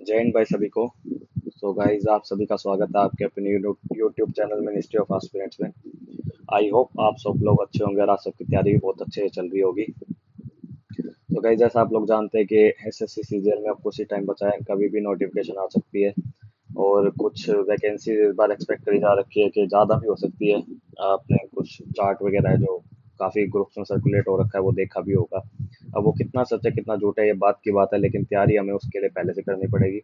जय हिंद भाई सभी को। सो गाइस, आप सभी का स्वागत है आपके अपने YouTube channel ministry of aspirants में। आई होप आप सब लोग अच्छे होंगे और आप सबकी तैयारी भी बहुत अच्छे से चल रही होगी। तो गाइस, जैसा आप लोग जानते हैं कि एसएससी सीजीएल में अब कुछ ही टाइम बचा है, कभी भी नोटिफिकेशन आ सकती है और कुछ वैकेंसी इस बार एक्सपेक्ट करी जा रखी है कि ज़्यादा भी हो सकती है। आपने कुछ चार्ट वगैरह है जो काफ़ी ग्रुप्स में सर्कुलेट हो रखा है, वो देखा भी होगा। अब वो कितना सच है कितना झूठ है ये बात की बात है, लेकिन तैयारी हमें उसके लिए पहले से करनी पड़ेगी।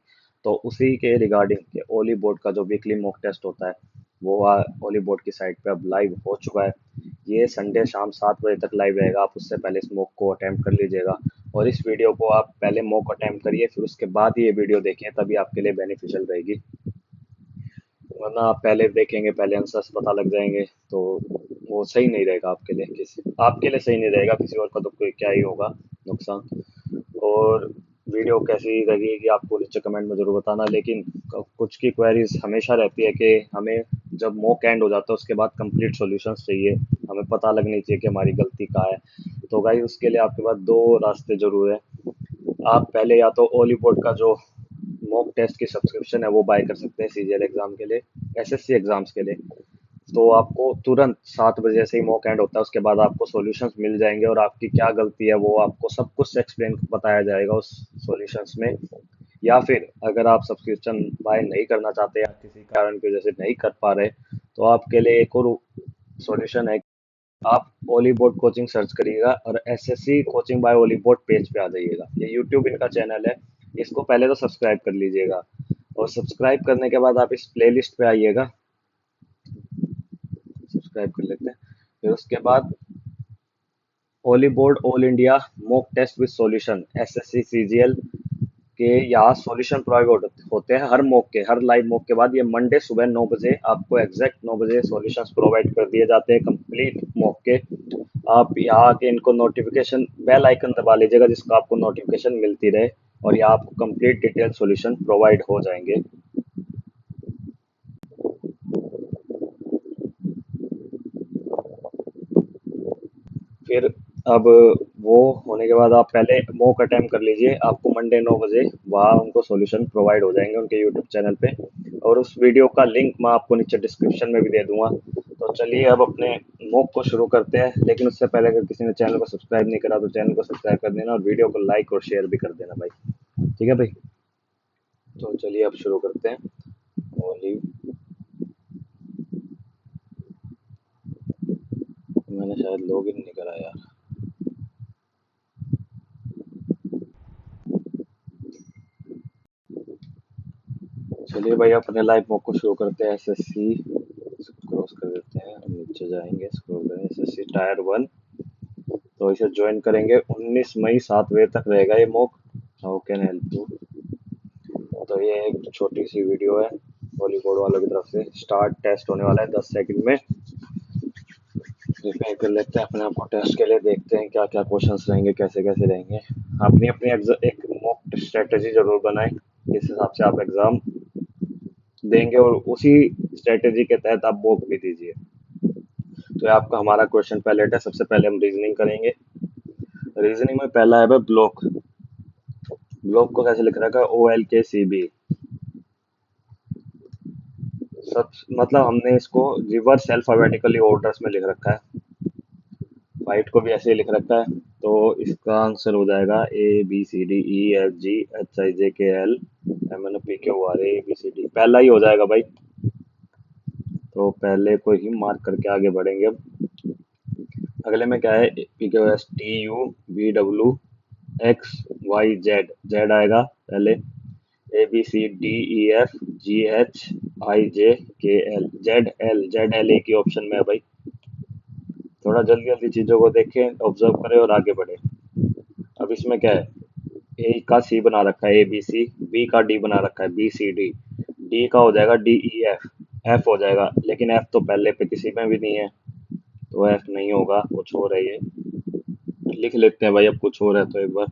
तो उसी के रिगार्डिंग के ओली बोर्ड का जो वीकली मॉक टेस्ट होता है वो ओली बोर्ड की साइट पे अब लाइव हो चुका है। ये संडे शाम 7 बजे तक लाइव रहेगा। आप उससे पहले इस मॉक को अटेम्प्ट कर लीजिएगा और इस वीडियो को आप पहले मॉक अटेम्प्ट करिए, फिर उसके बाद ये वीडियो देखें, तभी आपके लिए बेनिफिशियल रहेगी। वरना आप पहले देखेंगे पहले आंसर्स पता लग जाएंगे तो वो सही नहीं रहेगा आपके लिए। किसी आपके लिए सही नहीं रहेगा, किसी और का तो कोई क्या ही होगा नुकसान। और वीडियो कैसी लगेगी आपको नीचे कमेंट में ज़रूर बताना। लेकिन कुछ की क्वेरीज हमेशा रहती है कि हमें जब मॉक एंड हो जाता है उसके बाद कंप्लीट सॉल्यूशंस चाहिए। हमें पता लगनी चाहिए कि हमारी गलती कहाँ है। तो गाइस, उसके लिए आपके पास दो रास्ते जरूर है। आप पहले या तो ओली बोर्ड का जो मॉक टेस्ट की सब्सक्रिप्शन है वो बाय कर सकते हैं सीजीएल एग्जाम के लिए, एसएससी एग्जाम्स के लिए। तो आपको तुरंत 7 बजे से ही मॉक एंड होता है, उसके बाद आपको सॉल्यूशंस मिल जाएंगे और आपकी क्या गलती है वो आपको सब कुछ एक्सप्लेन बताया जाएगा उस सॉल्यूशंस में। या फिर अगर आप सब्सक्रिप्शन बाय नहीं करना चाहते या किसी कारण की वजह से नहीं कर पा रहे, तो आपके लिए एक और सॉल्यूशन है। आप ओली बोर्ड कोचिंग सर्च करिएगा और SSC coaching by Oliveboard page पे आ जाइएगा। ये यूट्यूब इनका चैनल है, इसको पहले तो सब्सक्राइब कर लीजिएगा और सब्सक्राइब करने के बाद आप इस प्लेलिस्ट पे आइएगा। सब्सक्राइब कर लेते हैं। फिर उसके बाद Oliveboard all India mock test with solution SSC CGL के यहाँ सॉल्यूशन प्रोवाइड होते हैं। हर मॉक के हर लाइव मॉक के बाद ये मंडे सुबह 9 बजे आपको एग्जैक्ट 9 बजे सॉल्यूशंस प्रोवाइड कर दिए जाते हैं कंप्लीट मॉक के। आप यहाँ आके इनको नोटिफिकेशन बेल आइकन दबा लीजिएगा जिसका आपको नोटिफिकेशन मिलती रहे और यहाँ आपको कंप्लीट डिटेल सॉल्यूशन प्रोवाइड हो जाएंगे। फिर अब वो होने के बाद आप पहले मॉक अटेम्प्ट कर लीजिए। आपको मंडे 9 बजे वहाँ उनको सॉल्यूशन प्रोवाइड हो जाएंगे उनके यूट्यूब चैनल पे और उस वीडियो का लिंक मैं आपको नीचे डिस्क्रिप्शन में भी दे दूंगा। तो चलिए अब अपने मॉक को शुरू करते हैं, लेकिन उससे पहले अगर किसी ने चैनल को सब्सक्राइब नहीं करा तो चैनल को सब्सक्राइब कर देना और वीडियो को लाइक और शेयर भी कर देना भाई। ठीक है भाई। तो चलिए अब शुरू करते हैं। ओली मैंने शायद लॉग इन नहीं करा यार। चलिए भाई अपने लाइव मॉक को शुरू करते हैं। एसएससी क्रॉस कर देते हैं, नीचे जाएंगे, स्क्रॉल करें, एसएससी टायर 1। तो इसे ज्वाइन करेंगे 19 मई 7 बजे तक रहेगा ये mock. How can help you. तो ये एक छोटी सी वीडियो है बॉलीवुड वालों की तरफ से। स्टार्ट टेस्ट होने वाला है 10 सेकंड में। प्रिपेयर कर लेते हैं अपने आप को टेस्ट के लिए, देखते हैं क्या क्या क्वेश्चंस रहेंगे, कैसे कैसे रहेंगे। अपनी अपनी एक मॉक स्ट्रेटेजी जरूर बनाएं जिस हिसाब से आप एग्जाम देंगे और उसी स्ट्रेटेजी के तहत आप मॉक भी दीजिए। तो ये आपका हमारा क्वेश्चन पैलेट है। सबसे पहले हम रीजनिंग करेंगे। रीजनिंग में पहला है ब्लॉक। ब्लॉक को कैसे लिख रखा है, OLKCB। सब मतलब हमने इसको रिवर्स अल्फाबेटिकली ऑर्डर्स में लिख रखा है। फाइट को भी ऐसे ही लिख रखा है। तो इसका आंसर हो जाएगा ABCDEFGHIJKL MNOPQRAABCD। पहला ही हो जाएगा भाई। तो पहले को ही मार्क करके आगे बढ़ेंगे। अगले में क्या है, TUVWXYZ। जेड आएगा पहले। ABCDEFGHIJKL। जेड एल एक ही ऑप्शन में है भाई। थोड़ा जल्दी जल्दी चीजों को देखें, ऑब्जर्व करें और आगे बढ़े। अब इसमें क्या है, ए का सी बना रखा है ABC, बी का डी बना रखा है BCD, डी का हो जाएगा DEF, एफ हो जाएगा। लेकिन एफ तो पहले पे किसी में भी नहीं है तो एफ नहीं होगा, कुछ और है ये। लिख लेते हैं भाई, अब कुछ और है तो एक बार।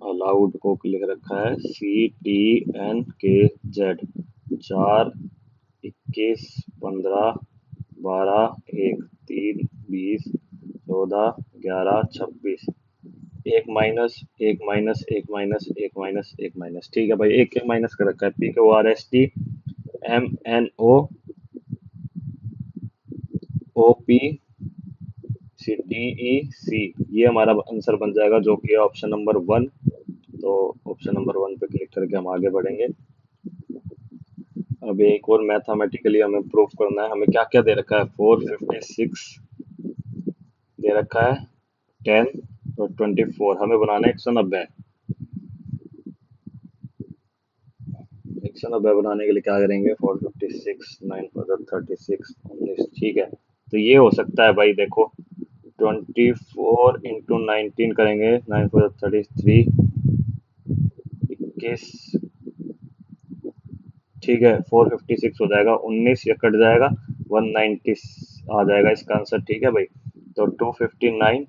अलाउड को लिख रखा है CTNKZ। 4 21 15 12 1 3 20 14 11 26। एक माइनस, एक माइनस, एक माइनस, एक माइनस, एक माइनस, ठीक है भाई, एक एक माइनस कर रखा है। PQRST MNOOPCDEC, ये हमारा आंसर बन जाएगा, जो कि है ऑप्शन नंबर वन। तो ऑप्शन नंबर वन पे क्लिक करके हम आगे बढ़ेंगे। अब एक और मैथमेटिकली हमें प्रूफ करना है। हमें क्या क्या दे रखा है? 456 दे रखा है, 10 और 24। हमें बनाना है 190। 190 बनाने के लिए क्या करेंगे? 456, 9 36, 19, ठीक है। तो ये हो सकता है भाई, देखो 24 × 19 करेंगे, 9 4 33, 21, ठीक है। 456 हो जाएगा, 19 ये कट जाएगा, 190 आ जाएगा इसका आंसर, ठीक है भाई। तो 259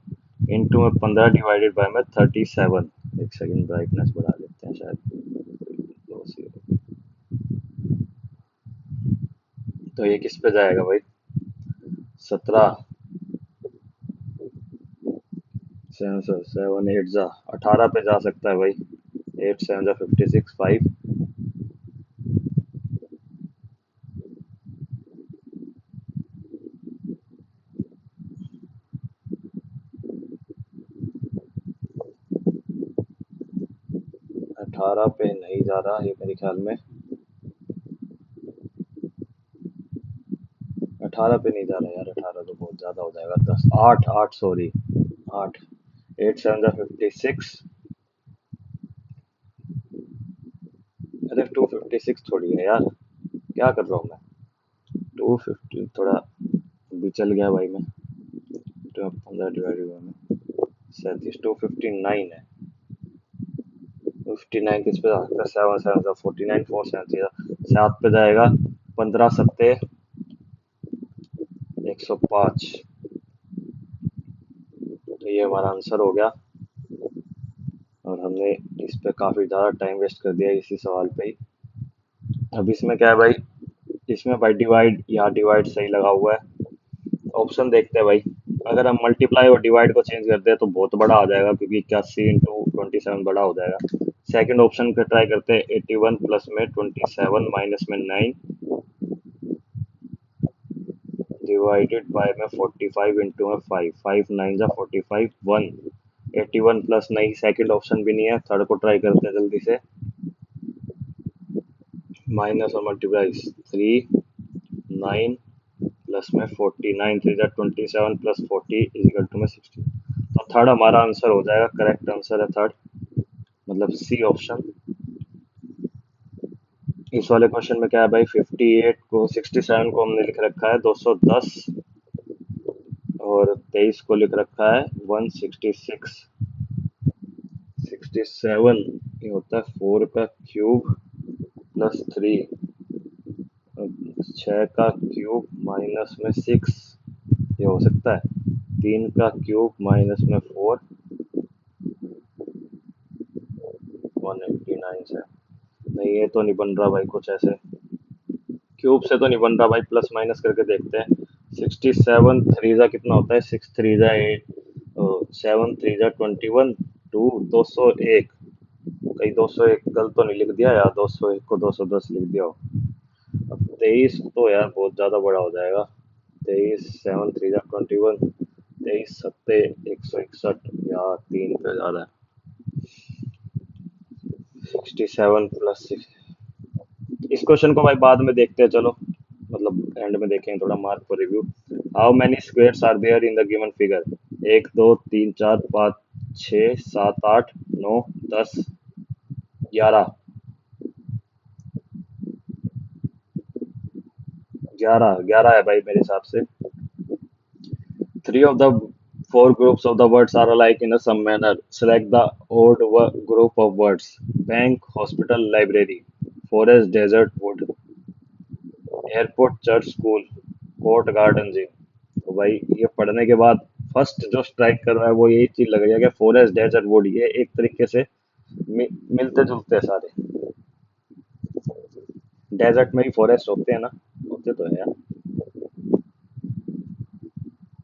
इंटू में 15 डिवाइडेड बाय में 37। एक सेकंड, ब्राइटनेस बढ़ा लेते हैं शायद। तो ये किस पे जाएगा भाई? 17, 7 8 18 पे जा सकता है भाई। 8 7 56, 5। 18 पे नहीं जा रहा ये मेरे ख्याल में। 18 पे नहीं जा रहा यार, 18 तो बहुत ज्यादा हो जाएगा। 10 8 8 सॉरी, 8। 8 7 56। अरे 256 थोड़ी है यार, क्या कर रहा हूँ मैं? 250 थोड़ा भी चल गया भाई मैं। तो 15 डिवाइडेड बाय 37, 259 है। 59 किस पे जा सकता है? 7 7 49, 4 7 7 पे जाएगा। 15 सत्ते 105। तो ये हमारा आंसर हो गया। और हमने इस पे काफी ज्यादा टाइम वेस्ट कर दिया इसी सवाल पे ही। अब इसमें क्या है भाई? इसमें भाई डिवाइड, यहाँ डिवाइड सही लगा हुआ है। ऑप्शन देखते हैं भाई। अगर हम मल्टीप्लाई और डिवाइड को चेंज करते हैं तो बहुत बड़ा आ जाएगा, क्योंकि 81 × 27 बड़ा हो जाएगा। सेकंड ऑप्शन पे ट्राई करते हैं। 81 प्लस में 27 माइनस में 9 डिवाइडेड बाय में 45 इंटू में 5, 5 9 जा 45, 1। 81 प्लस नहीं, सेकंड ऑप्शन भी नहीं है। थर्ड को ट्राई करते हैं जल्दी से। माइनस और मल्टीप्लाई 3 9 प्लस में 40, 9 3 जा 27 प्लस 40 इजिकल टू में 60। तो थर्ड हमारा आंसर हो जाएगा, करेक्ट आंसर है थर्ड, मतलब सी ऑप्शन। इस वाले क्वेश्चन में क्या है भाई? 58 को 67 को हमने लिख रखा है 210, और 23 को लिख रखा है 166। 67 ये होता है 4 का क्यूब प्लस 3, 6 का क्यूब माइनस में 6, ये हो सकता है। 3 का क्यूब माइनस में 4, 189 से। नहीं, ये तो नहीं बन रहा भाई कुछ ऐसे, क्यूब से तो नहीं बन रहा भाई। प्लस माइनस करके देखते हैं। 67 3 जा कितना होता है? 6 3 जा 8, 7 3 जा 21, 2 201। कहीं 201 गलत तो नहीं लिख दिया यार? 201 को 210 लिख दिया हो। अब 23 तो यार बहुत ज्यादा बड़ा हो जाएगा। 23 7 3 जा 21, 23 सत्ते 161 यार, 3 पे ज्यादा है। 67 प्लस 6। इस क्वेश्चन को भाई बाद में देखते हैं, चलो मतलब एंड में देखेंगे, थोड़ा mark for review. How many squares are there in the given figure? 1 2 3 4 5 6 7 8 9 10 11। 11 11 है भाई मेरे हिसाब से। Three of the four groups of the words are alike in a some manner. Select the group of words. Bank, hospital, library, forest, desert, wood, airport, church, school, court, garden, gym. तो भाई ये पढ़ने के बाद first जो strike कर रहा है वो यही चीज लग रही है कि फॉरेस्ट, डेजर्ट, वुड, ये एक तरीके से मिलते जुलते हैं सारे। डेजर्ट में ही फॉरेस्ट होते हैं ना? होते तो है यार।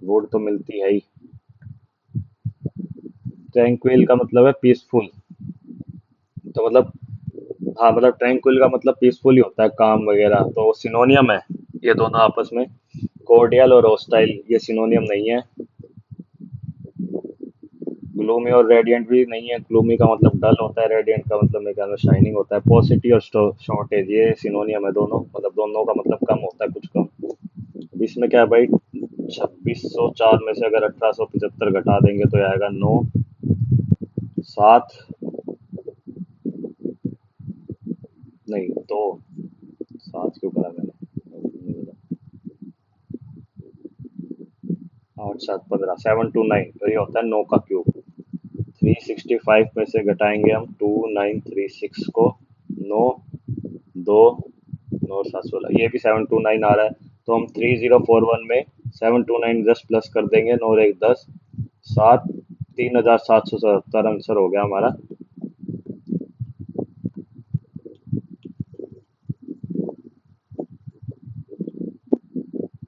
वुड तो मिलती है ही। ट्रैंक्विल का मतलब है पीसफुल। तो मतलब, हाँ मतलब ट्रैंक्विल का मतलब पीसफुल ही होता है, काम वगैरह, तो सिनोनियम है ये दोनों आपस में। कोर्डियल और हॉस्टाइल ये सिनोनियम नहीं है। ग्लूमी और रेडिएंट भी नहीं है। ग्लूमी का मतलब डल होता है, रेडिएंट का मतलब मेरे ख्याल में शाइनिंग होता है। पॉसिटी और शॉर्टेज ये सिनोनियम है दोनों, मतलब दोनों का मतलब कम होता है, कुछ कम। अब इसमें क्या है भाई, 2604 में से अगर 1875 घटा देंगे तो ये आएगा 9, 7, नहीं 2, 7 क्यों करा मैंने, 8 7 15, 729, तो ये होता है 9 का क्यूब। 365 में से घटाएंगे हम 2936 को, 9, 2, 9 7 16, ये भी 729 आ रहा है। तो हम 3041 में 729 जस्ट प्लस कर देंगे, 9 और 1 10, 7, 3777 आंसर हो गया हमारा।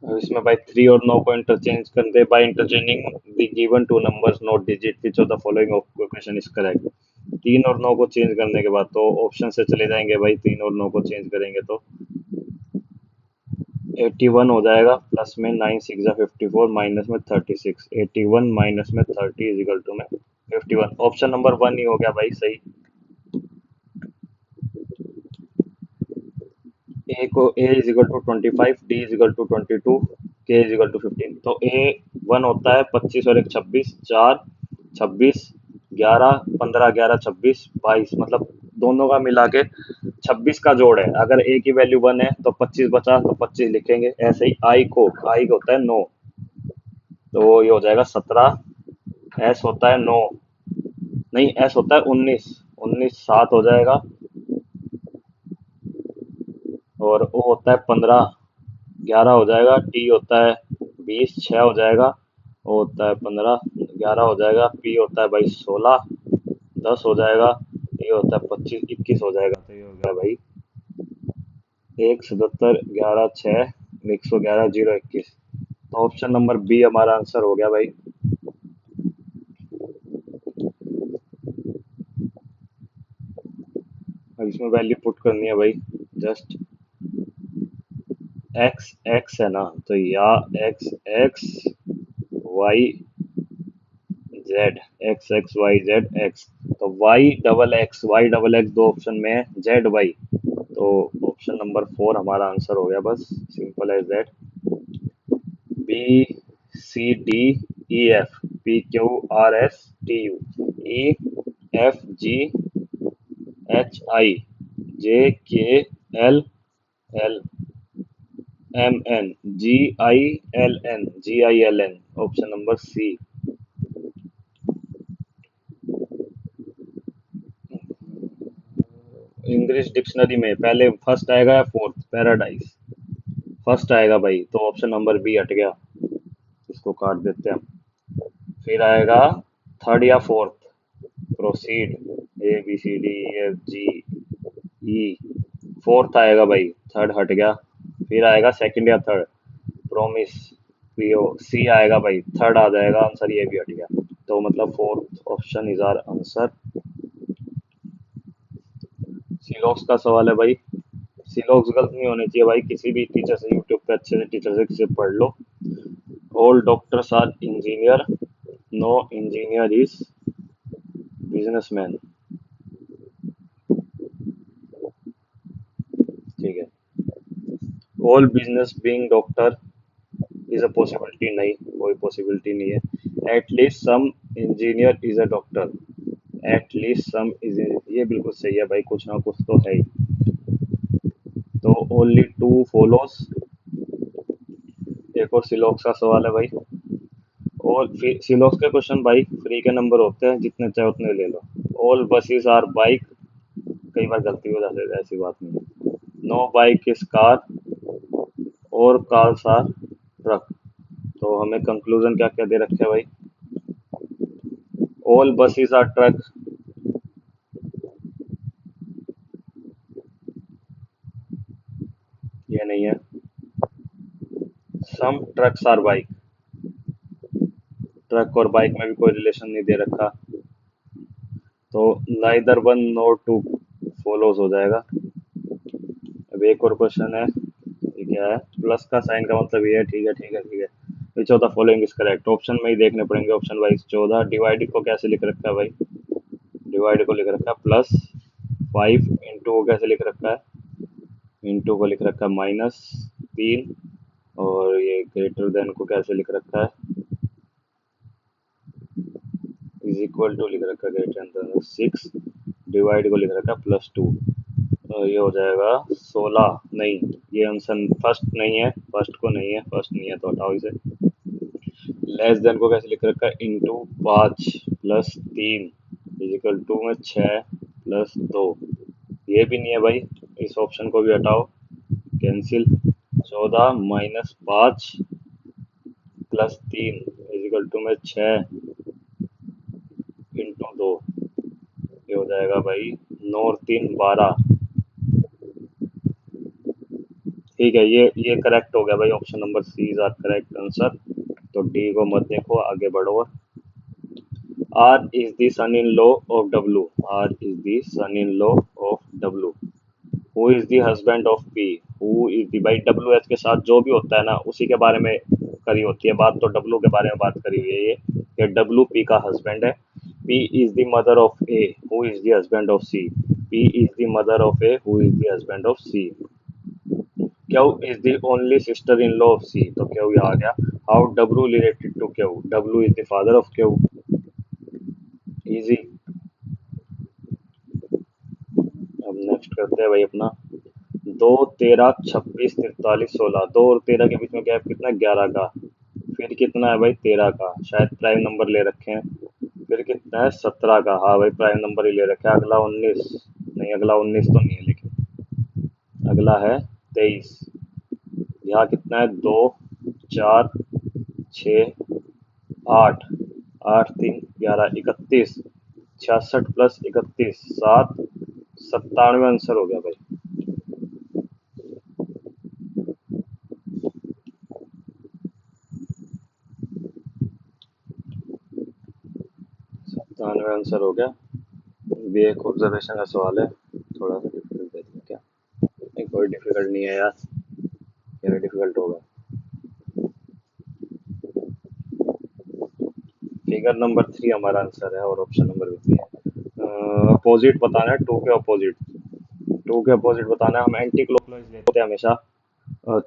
अब इसमें भाई 3 और 9 को इंटरचेंज कर दे, by interchanging the given two numbers not digit which of the following equation is correct. 3 और 9 को चेंज करने के बाद तो ऑप्शन से चले जाएंगे भाई, 3 और 9 को चेंज करेंगे तो 81 हो जाएगा, प्लस में 9 6 जा 54, माइनस में 36, 81 माइनस में 30 इज इक्वल टू में 51। ऑप्शन नंबर 1 ही हो गया भाई सही। ए को A is equal to 25, D is equal to 22, K is equal to 15। तो ए 1 होता है 25 और 1 26, 4, 26, 11, 15, 11, 26, 22, मतलब दोनों का मिला के 26 का जोड़ है। अगर ए की वैल्यू 1 है तो 25 बचा तो 25 लिखेंगे। ऐसे ही आई को होता है 9, तो ये हो जाएगा 17। एस होता है 9, नहीं एस होता है 19, 19 7 हो जाएगा। और ओ होता है 15, 11 हो जाएगा। टी होता है 20, 6 हो जाएगा। ओ होता है 15, 11 हो जाएगा। पी होता है भाई 16, 10 हो जाएगा। ये होता है 25, 21 हो जाएगा। तो ये हो गया भाई 177, 11, 6, 111, 0, 21। तो ऑप्शन नंबर बी हमारा आंसर हो गया भाई। अब इसमें वैल्यू पुट करनी है भाई, जस्ट एक्स एक्स है ना, तो या x x y z, x x y z x. तो वाई डबल एक्स दो ऑप्शन में है, जेड वाई, तो ऑप्शन नंबर 4 हमारा आंसर हो गया, बस simple as that. B C D E F, P Q R S T U, E F G H I J K L L M N G I L N option number C. English dictionary में पहले first आएगा या fourth, paradise first आएगा भाई, तो option number B हट गया, इसको काट देते हैं हम। फिर आएगा थर्ड या fourth, proceed, A B C D E F G E, fourth आएगा भाई, थर्ड हट गया। फिर आएगा सेकंड या थर्ड, प्रोमिस, पीओ, सी आएगा भाई, थर्ड आ जाएगा आंसर, ये भी हट गया। तो मतलब fourth option is our answer. सिलॉक्स का सवाल है भाई। सिलॉक्स गलत नहीं होने चाहिए भाई, किसी भी टीचर से, यूट्यूब पे अच्छे से टीचर से किसी पढ़ लो। All doctors are engineer, no engineer is businessman. ठीक है। All business being doctor is a possibility, नहीं कोई पॉसिबिलिटी नहीं है। At least some engineer is a doctor, at least some is, ये बिल्कुल सही है भाई, कुछ ना कुछ तो है ही। तो ओनली टू फॉलोस। एक और सिलॉक्स का सवाल है भाई। और सिलॉक्स के क्वेश्चन भाई फ्री के नंबर होते हैं, जितने चाहे उतने ले लो। ऑल बसेस आर बाइक, कई बार गलती हो जाती है, ऐसी बात नहीं है। नो बाइक इज कार, और कार्स आर ट्रक। तो हमें कंक्लूजन क्या क्या दे रखे है भाई, ऑल बसेस आर ट्रक, ये नहीं है। सम ट्रक्स आर बाइक, ट्रक और बाइक में भी कोई रिलेशन नहीं दे रखा। तो नाइदर वन नोर टू फॉलोज हो जाएगा। अब एक और क्वेश्चन है, ये क्या है, प्लस का साइन का मतलब ये है, ठीक है ठीक है ठीक है। विच of the following is correct, option में ही देखने पड़ेंगे, ऑप्शन वाइज। 14 डिवाइड को कैसे लिख रखा है भाई, डिवाइड को लिख रखा है प्लस 5, इंटू को कैसे लिख रखा है, इंटू को लिख रखा है -3, और ये ग्रेटर देन को कैसे लिख रखा है, इज इक्वल टू लिख रखा है ग्रेटर देन 6, डिवाइड को लिख रखा है +2। ये हो जाएगा 16, नहीं ये आंसर फर्स्ट नहीं है, फर्स्ट को नहीं है, फर्स्ट नहीं है तो हटाओ इसे। लेस देन को कैसे लिख रखा है, इंटू 5 +3 इजिकल टू में 6 +2, ये भी नहीं है भाई, इस ऑप्शन को भी हटाओ, कैंसिल। 14 -5 +3 इजिकल टू में 6 इंटू 2, ये हो जाएगा भाई 9 और 3 12। ठीक है, ये करेक्ट हो गया भाई, option number C is our correct answer. तो डी को मत देखो, आगे बढ़ो। R is the son in law of W, R is the son in law of W. Who is the husband of P, who is the, भाई W H के साथ जो भी होता है ना उसी के बारे में करी होती है बात, तो डब्लू के बारे में बात करी हुई है ये डब्लू पी का हस्बैंड है। P is the mother of A, who is the husband of C, P is the mother of A, who is the husband of C. Q is the only sister in law of C, तो Q ये आ गया। How W related to Q, W is the father of Q, easy. अब next करते हैं भाई अपना, 2 13 26 43 16, 2 और 13 के बीच में गैप कितना है, 11 का। फिर कितना है भाई 13 का, शायद प्राइम नंबर ले रखे हैं। फिर कितना है 17 का, हाँ भाई प्राइम नंबर ही ले रखे हैं। अगला 19, नहीं अगला 19 तो नहीं है, लेकिन अगला है 23। यहाँ कितना है 2 4 6 8, 8 3 11 31, 66 + 31 7, 97 आंसर हो गया भाई। 97 आंसर हो गया। भी एक ऑब्जर्वेशन का सवाल है, थोड़ा सा डिफिकल्ट दे दिया क्या, नहीं कोई डिफिकल्ट नहीं है यार, ये डिफिकल्ट होगा। फिगर नंबर 3 हमारा आंसर है, और ऑप्शन नंबर भी 3 है। अपोजिट बताना है, टू के अपोजिट, टू के अपोजिट बताना है। हम एंटी क्लॉकवाइज लेते हैं हमेशा।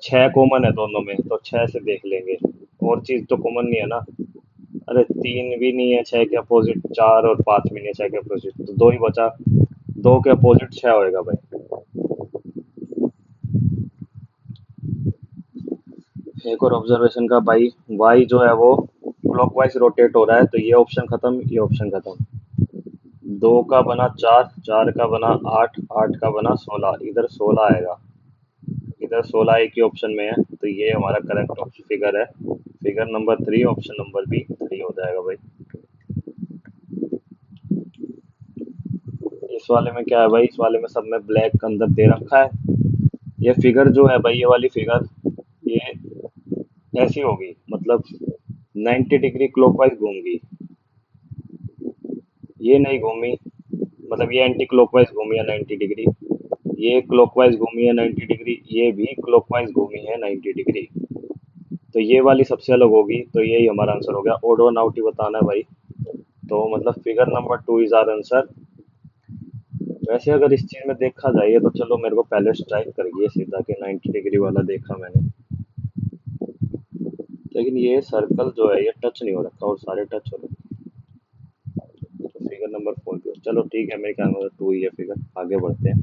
6 कॉमन है दोनों में, तो 6 से देख लेंगे, और चीज तो कॉमन नहीं है ना। अरे 3 भी नहीं है 6 के अपोजिट, 4 और 5 भी नहीं है 6 के अपोजिट, तो 2 ही बचा। 2 के अपोजिट 6 होएगा भाई। एक और ऑब्जर्वेशन का भाई, वाई जो है वो क्लॉकवाइज रोटेट हो रहा है, तो ये ऑप्शन खत्म, ये ऑप्शन खत्म। 2 का बना 4, 4 का बना 8, 8 का बना 16, इधर 16 आएगा, इधर 16 एक ही ऑप्शन में है, तो ये हमारा करेक्ट ऑप्शन फिगर है। Figure number 3, option number B 3 हो जाएगा भाई। इस वाले में क्या है भाई, इस वाले में सब में ब्लैक अंदर दे रखा है। ये फिगर जो है भाई, ये वाली फिगर, ये ऐसी होगी, मतलब 90 डिग्री क्लॉकवाइज घूमगी, ये नहीं घूमी, मतलब ये एंटी क्लॉकवाइज घूमी है 90 डिग्री, ये क्लॉकवाइज घूमी है 90 डिग्री, ये भी क्लॉकवाइज घूमी है 90 डिग्री, तो ये वाली सबसे अलग होगी, तो यही हमारा आंसर हो गया। ओड वन आउट ही बताना है भाई, तो मतलब figure number 2 is our answer. वैसे अगर इस चीज में देखा जाए तो चलो मेरे को पहले स्ट्राइक कर गई है सीधा कि 90 डिग्री वाला देखा मैंने, लेकिन ये सर्कल जो है ये टच नहीं हो रखा, और सारे टच हो रखे, तो फिगर नंबर 4 पे चलो ठीक है, मेरे ख्याल में 2 ही है फिगर। आगे बढ़ते हैं,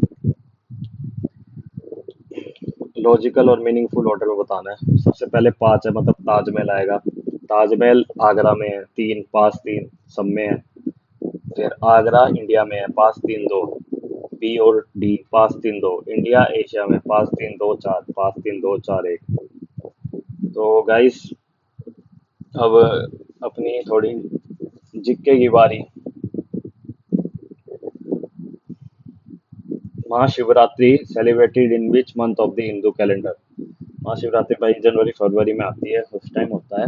लॉजिकल और मीनिंगफुल ऑर्डर में बताना है। सबसे पहले 5 है, मतलब ताजमहल आएगा, ताजमहल आगरा में है, 3 5 3 सब में है। फिर आगरा इंडिया में है, 5 3 2, बी और डी 5 3 2, इंडिया एशिया में 5 3 2 4, 5 3 2 4 1। तो गाइस अब अपनी थोड़ी जिक्के की बारी। Mahashivratri celebrated in which month of the Hindu calendar, Mahashivratri भाई जनवरी फरवरी में आती है, उस टाइम होता है,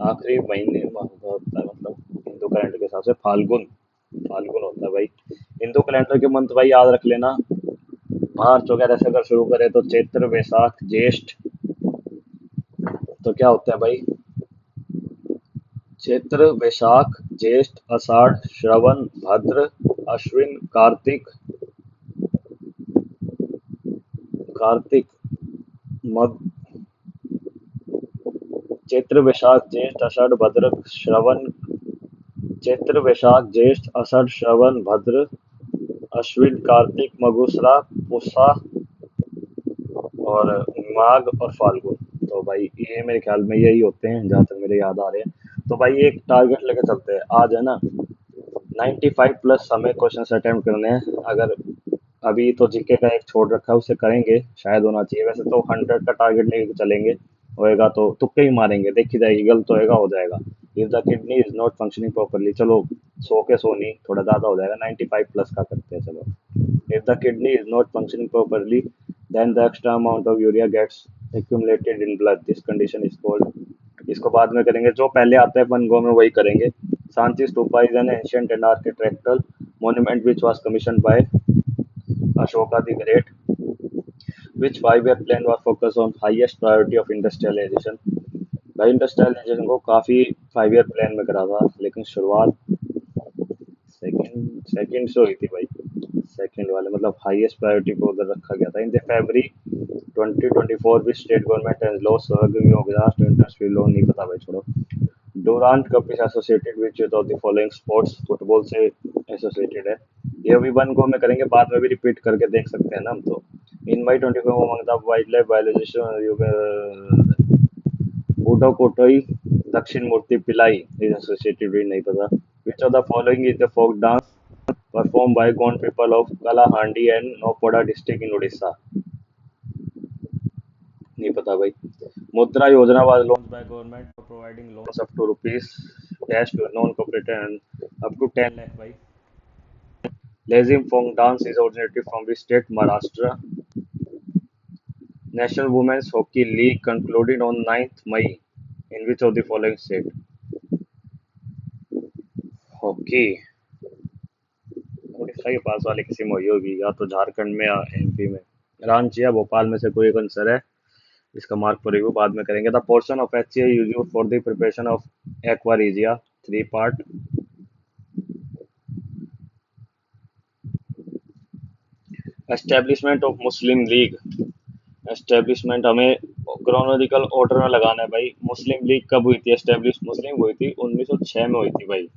आखिरी महीने में होता है, मतलब हिंदू कैलेंडर के हिसाब से फाल्गुन, फाल्गुन होता है भाई। हिंदू कैलेंडर के मंथ भाई याद रख लेना। मार्च वगैरह से अगर शुरू करें तो चैत्र वैशाख ज्येष्ठ, तो क्या होता है भाई? चैत्र वैशाख ज्येष्ठ आषाढ़ श्रवण भाद्र अश्विन कार्तिक, कार्तिक मग चैत्र वैशाख ज्येष्ठ आषाढ़ भद्र श्रवण, चैत्र वैशाख ज्येष्ठ आषाढ़ श्रवण भद्र अश्विन कार्तिक मगुसरा पुषा और माघ और फाल्गुन। तो भाई ये मेरे ख्याल में यही होते हैं जहां तक मेरे याद आ रहे हैं। तो भाई एक टारगेट लेके चलते हैं आज, है ना? 95 प्लस हमें क्वेश्चन अटेम्प्ट करने हैं। अगर अभी तो जीके का एक छोड़ रखा है उसे करेंगे, शायद होना चाहिए। वैसे तो 100 का टारगेट लेके चलेंगे, होएगा तो तुक्के ही मारेंगे, देखी जाएगी, गलत होएगा हो जाएगा। If the kidney is not functioning properly, चलो 100 के 100 नहीं, थोड़ा ज्यादा हो जाएगा, 95 प्लस का करते हैं चलो। If the kidney is not functioning properly, then the extra amount of urea gets accumulated in blood. This condition is called, इसको बाद में करेंगे, जो पहले आता है अपन गो में वही करेंगे। शांति stupa is an ancient and architectural monument which was commissioned by Ashoka the Great, which 5 year plan was focused on highest priority of industrialization। भाई इंडस्ट्रियलाइजेशन को काफी 5 ईयर प्लान में करा था, लेकिन शुरुआत सेकंड सेकंड से हुई थी भाई। सेकंड वाले मतलब हाईएस्ट प्रायोरिटी को उधर रखा गया था। In the February 2024 which state government has lost serving of last industry loan, नहीं पता भाई, छोड़ो। Durand cup is associated which of the following sports, football से एसोसिएटेड है। ये अभी वन गो में करेंगे, बाद में भी रिपीट करके देख सकते हैं ना हम तो। In May 24 among the wild life biologist बूडो कोटोई Dakshin Murthy Pillai is associated with, नहीं पता। Which of the following is the folk dance performed by Gond people of Kalahandi and Nopoda district in Odisha, नहीं पता भाई। मुद्रा योजना was launched by government for providing loans up to rupees cash to non cooperative and up to 10 lakh भाई। Lazim folk dance is originated from the state Maharashtra। National Women's Hockey League concluded on 9th May in which of the following state? Hockey Orissa के पास वाले किसी में हुई होगी, या तो झारखंड में या एमपी में। रांची या भोपाल में से कोई एक आंसर है। इसका मार्क पर रिव्यू बाद में करेंगे। The portion of H use for the preparation of aqua regia, 3 part. Establishment of Muslim league, establishment हमें क्रोनोलॉजिकल ऑर्डर में लगाना है भाई। मुस्लिम लीग कब हुई थी एस्टेब्लिश? मुस्लिम हुई थी 1906 में हुई थी भाई।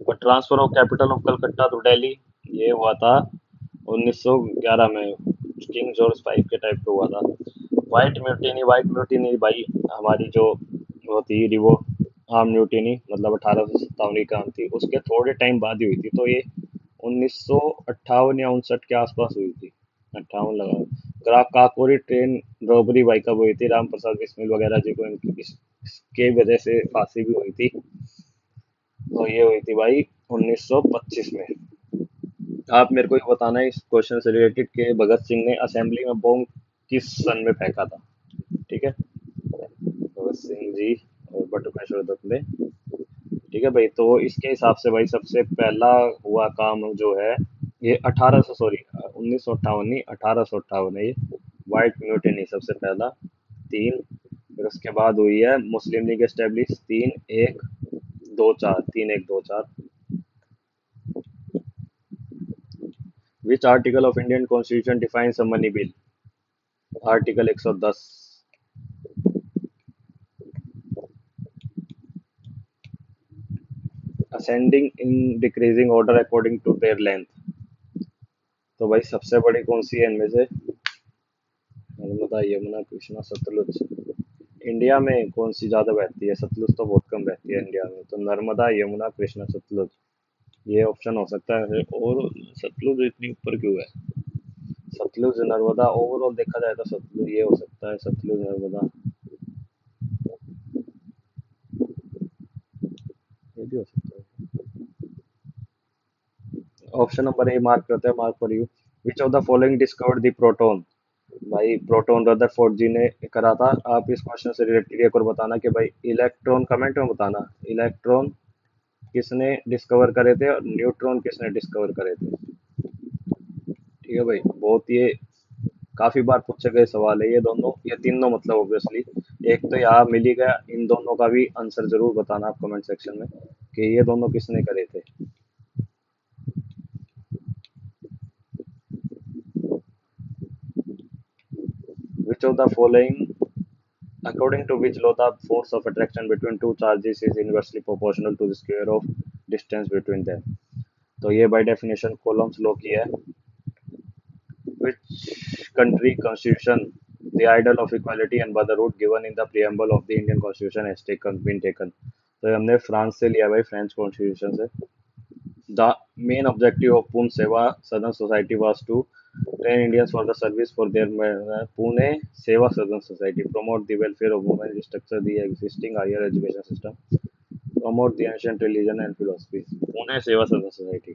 और transfer of capital of Calcutta to Delhi, ये हुआ था 1911 में, किंग जॉर्ज फाइव के टाइप पे हुआ था। व्हाइट म्यूटिनी, व्हाइट म्यूटिनी भाई हमारी जो वो थी रिवो आर्म म्यूटिनी, मतलब 1857 की काम थी, उसके थोड़े टाइम बाद ही हुई थी। तो ये 1958 या 59 के आसपास हुई थी, 58 लगा। काकोरी ट्रेन रॉबरी भाई कब हुई थी? राम प्रसाद बिस्मिल वगैरह जी को इसके वजह से फांसी भी हुई थी। तो ये हुई थी भाई 1925 में। आप मेरे को ये बताना है इस क्वेश्चन से रिलेटेड कि भगत सिंह ने असेंबली में बॉम्ब किस सन में फेंका था? ठीक है, भगत सिंह जी और बटुकेश्वर दत्त ने। ठीक है भाई, तो इसके हिसाब से भाई सबसे पहला हुआ काम जो है ये 1800, सॉरी 1958 नहीं, 1858 है ये। व्हाइट म्यूटिनी सबसे पहला, 3। फिर उसके बाद हुई है Muslim League establish, 3-1-2-4, 3-1-2-4। Which article of Indian constitution defines a money bill? Article 110। Ascending in decreasing order according to their length. तो भाई सबसे बड़ी कौन सी है इनमें से? नर्मदा यमुना कृष्णा सतलुज। इंडिया में कौन सी ज्यादा बहती है? सतलुज तो बहुत कम बहती है इंडिया में, तो नर्मदा यमुना कृष्णा सतलुज ये ऑप्शन हो सकता है। और सतलुज इतनी ऊपर क्यों है? सतलुज नर्मदा ओवरऑल देखा जाए तो सतलुज ये हो सकता है, सतलुज नर्मदा ये भी हो सकता है। ऑप्शन नंबर ए मार्क करते हैं, mark for you. Which of the following discovered the proton? भाई प्रोटॉन रदरफोर्ड जी ने करा था। आप इस क्वेश्चन से रिलेटेड एक और बताना कि भाई इलेक्ट्रॉन, कमेंट में बताना इलेक्ट्रॉन किसने डिस्कवर करे थे और न्यूट्रॉन किसने डिस्कवर करे थे। ठीक है भाई, बहुत ये काफी बार पूछे गए सवाल है ये दोनों, ये तीनों मतलब ऑब्वियसली। एक तो यहाँ मिल ही गया, इन दोनों का भी आंसर जरूर बताना आप कमेंट सेक्शन में कि ये दोनों किसने करे थे। विच of the following, according to which law the force of attraction between two charges is inversely proportional to the square of distance between them। तो ये बाय डेफिनेशन कोलम्स लॉ की है। Which country constitution, the ideal of equality and brotherhood given in the preamble of the Indian Constitution has been taken। तो ये हमने France से लिया भाई, फ्रेंच कॉन्स्टिट्यूशन से। The main objective of Pune Seva Southern Society was to train Indians for the service for their Pune Seva Southern Society, promote the welfare of women, restructure the existing higher education system, promote the ancient religion and philosophy। Pune सेवा सदन society,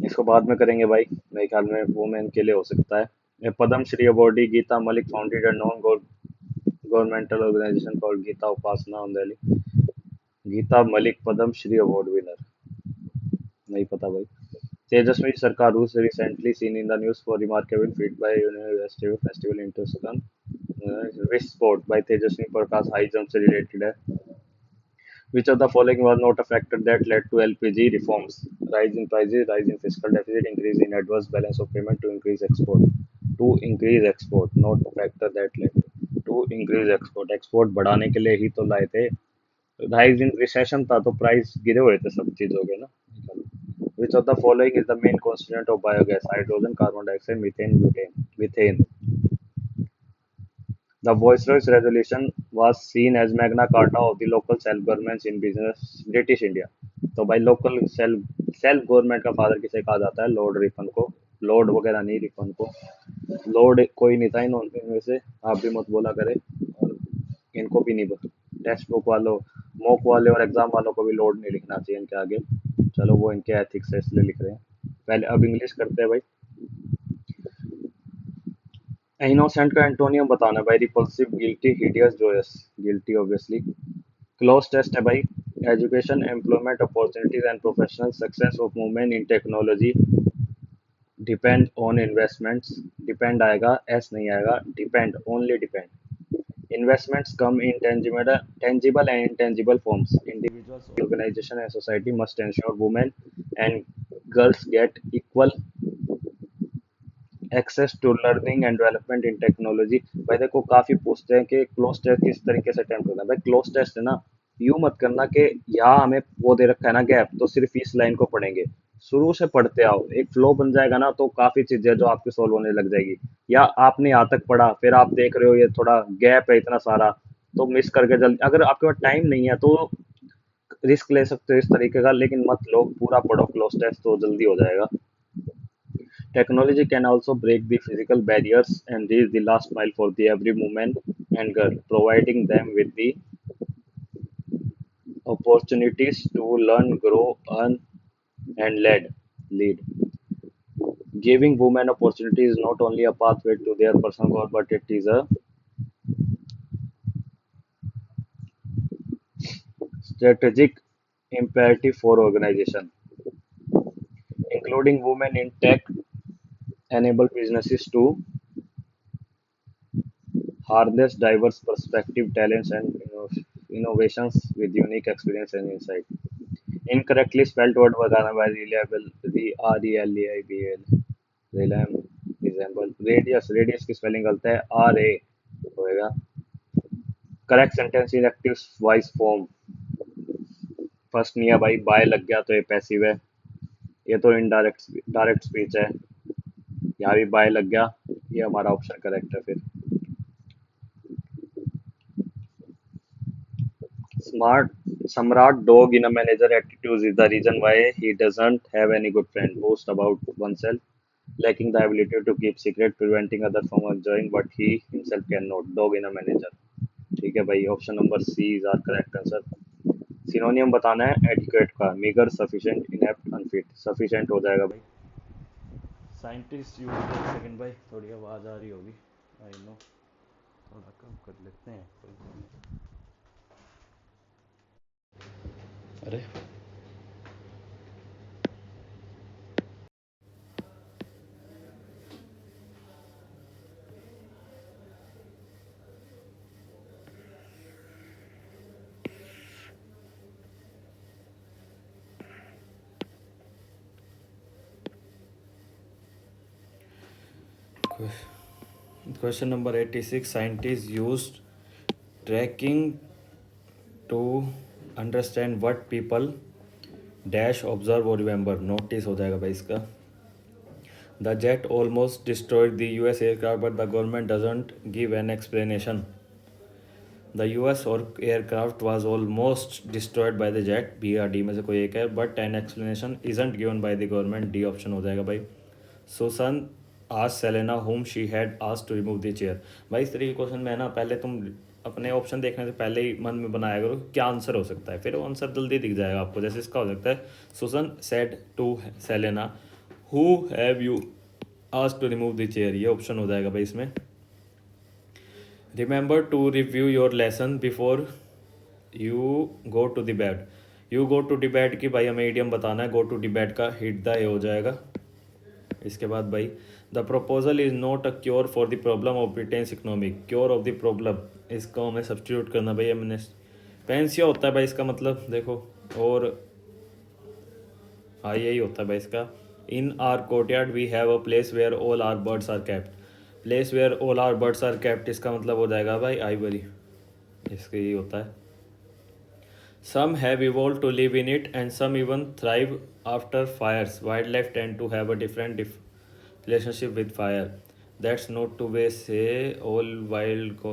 इसको बाद में करेंगे भाई, मेरे ख्याल में वुमेन के लिए हो सकता है। A Padam Shri awardee Geeta Malik founded a non-governmental organization called Geeta Upasana on Delhi। Geeta Malik Padma Shri award winner, नहीं पता भाई। तेजस्वी सरकार who is recently seen in the news for remarkable feat by University Festival Intersection Wish Sport by Tejasvi Prakash high jump से related है। Which of the following was not a factor that led to LPG reforms? Rise in prices, rise in fiscal deficit, increase in adverse balance of payment to increase export। To increase export, not a factor that led to increase export। Export बढ़ाने के लिए ही तो लाए थे। Rise in recession था तो price गिरे हुए थे सब चीजों के ना। Which of the following is the main constituent of biogas? Hydrogen, carbon dioxide, methane, butane, methane। The Viceroy's resolution was seen as Magna Carta of the local self-governments in business British India। तो भाई local self government का father किसे कहा जाता है? Lord Ripon को। Lord वगैरह नहीं, रिपन को। लॉर्ड कोई नहीं था इनमें से, आप भी मत बोला करे, और इनको भी नहीं बोला। टेक्स्ट बुक वालों, मॉक वाले और एग्जाम वालों को भी लॉर्ड नहीं लिखना चाहिए इनके आगे। चलो वो इनके एथिक्स है इसलिए लिख रहे हैं। पहले अब इंग्लिश करते हैं भाई। इनोसेंट का एंटोनियम बताना भाई। Repulsive, guilty, hideous, joyous. Guilty obviously. Cloze test है भाई। Education, employment opportunities and professional success of women in technology depend on investments. Depend आएगा, एस नहीं आएगा, depend, only depend. Investments come in tangible and intangible forms। Individuals, organization, and society must ensure women and girls get equal access to learning and development in technology. भाई देखो काफी पूछते हैं कि cloze test किस तरीके से अटेम्प्ट करना है। भाई क्लोज टेस्ट है ना, यूं मत करना कि यहाँ हमें वो दे रखा है ना गैप, तो सिर्फ इस लाइन को पढ़ेंगे। शुरू से पढ़ते आओ, एक फ्लो बन जाएगा ना, तो काफी चीजें जो आपकी सोल्व होने लग जाएगी। या आपने यहाँ तक पढ़ा, फिर आप देख रहे हो ये थोड़ा गैप है इतना सारा, तो मिस करके जल्दी, अगर आपके पास टाइम नहीं है तो रिस्क ले सकते हो इस तरीके का, लेकिन मत लो, पूरा पढ़ो क्लोज टेस्ट तो जल्दी हो जाएगा। Technology can also break the physical barriers and reach the last mile for the every woman and girl, providing them with the opportunities to learn, grow, earn, and lead. Giving women opportunity is not only a pathway to their personal goal, but it is a strategic imperative for organization, including women in tech, enable businesses to harness diverse perspective, talents, and innovations with unique experience and insight। Incorrectly spelled word बताना by reliable, RELAIBL, reliable, resemble। radius, radius की spelling गलत है, RA होएगा। correct sentence in active voice form। First नहीं है भाई, bye लग गया तो ये पैसिव है, ये तो इनडायरेक्ट डायरेक्ट स्पीच है। यहाँ भी बाय लग गया, ये हमारा ऑप्शन करेक्ट है फिर। Smart Samrat dog in a manager attitude is the reason why he doesn't have any good friend. Boast about oneself, lacking the ability to keep secret, preventing others from enjoying what he himself cannot। Dog in a manager। ठीक है भाई, option number C is our correct answer. Synonym बताना है adequate का। Meagre, sufficient, inept, unfit. Sufficient हो जाएगा भाई। Scientist use एक सेकंड भाई, थोड़ी आवाज आ रही होगी, आई नो, थोड़ा कम कर लेते हैं। अरे question number 86, scientist used tracking to understand what people dash observe और रिमेंबर। नोटिस हो जाएगा भाई इसका। The jet almost destroyed the US aircraft but the government doesn't give an explanation. The US और aircraft was almost destroyed by the jet, B or D में से कोई एक है, but an explanation isn't given by the government, D option हो जाएगा भाई। Susan आज सेलेना होम शी हैड आज टू रिमूव द चेयर। भाई इस तरीके के क्वेश्चन में है ना, पहले तुम अपने ऑप्शन देखने से पहले ही मन में बनाया करो क्या आंसर हो सकता है, फिर वो आंसर जल्दी दिख जाएगा आपको। जैसे इसका हो सकता है Susan said to Selena who have you आज टू रिमूव द चेयर, ये ऑप्शन हो जाएगा भाई इसमें। Remember to review your lesson before you go to the bed. You go to the bed की भाई हमें ईडियम बताना है, गो टू द बेड का हिट द हो जाएगा। इसके बाद भाई the proposal is not a cure for the problem of Britain's economic, cure of the problem, इसको हमें सब्सटीट्यूट करना भाई। हमने पेंसिया होता है भाई इसका मतलब देखो, और हाँ यही होता है भाई इसका। In our courtyard we have a place where all our birds are kept, place where all our birds are kept, इसका मतलब हो जाएगा भाई आइवरी, इसका यही होता है। Some have evolved to live in it and some even thrive after fires. Wildlife tend to have a different relationship with fire. That's not to be say all wild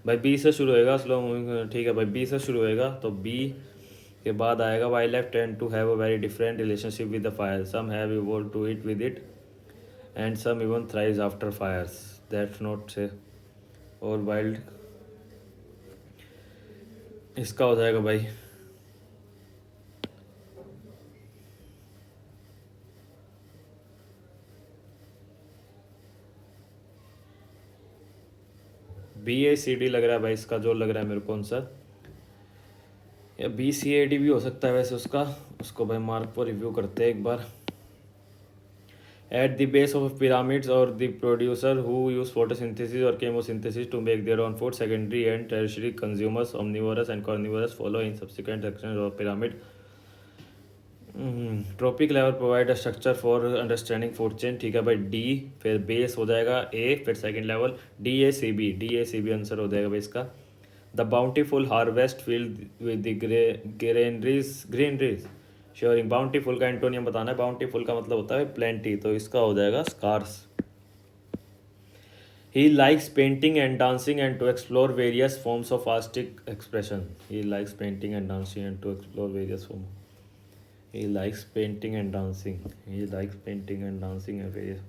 भाई बी से शुरू होएगा, slow moving, ठीक है भाई B से शुरू होएगा, तो बी के बाद आएगा wildlife tend to have a very different relationship with the fire, some have evolved to it with it and some even thrives after fires. That's not say और वाइल्ड, इसका हो जाएगा भाई बी ए C D लग रहा है भाई इसका, जो लग रहा है मेरे को आंसर, या बी सी ए डी भी हो सकता है वैसे उसका, उसको भाई मार्क पर रिव्यू करते हैं एक बार। At the base of pyramids और the producer who use photosynthesis और chemosynthesis to make their own food, secondary and tertiary consumers omnivorous and carnivorous follow in subsequent section of pyramid. Trophic level provide a structure for understanding food chain, ठीक है भाई D, फिर base हो जाएगा A, फिर second level D A C B, D A C B answer हो जाएगा भाई इसका। The bountiful harvest field with the greeneries shoring, bountiful का एंटोनियम बताना है, बाउंटीफुल का मतलब होता है प्लेंटी, तो इसका हो जाएगा scars. He likes painting and dancing and to explore various forms of artistic expression. He likes painting and dancing and to explore various forms. He likes painting and dancing. He likes painting and dancing and various.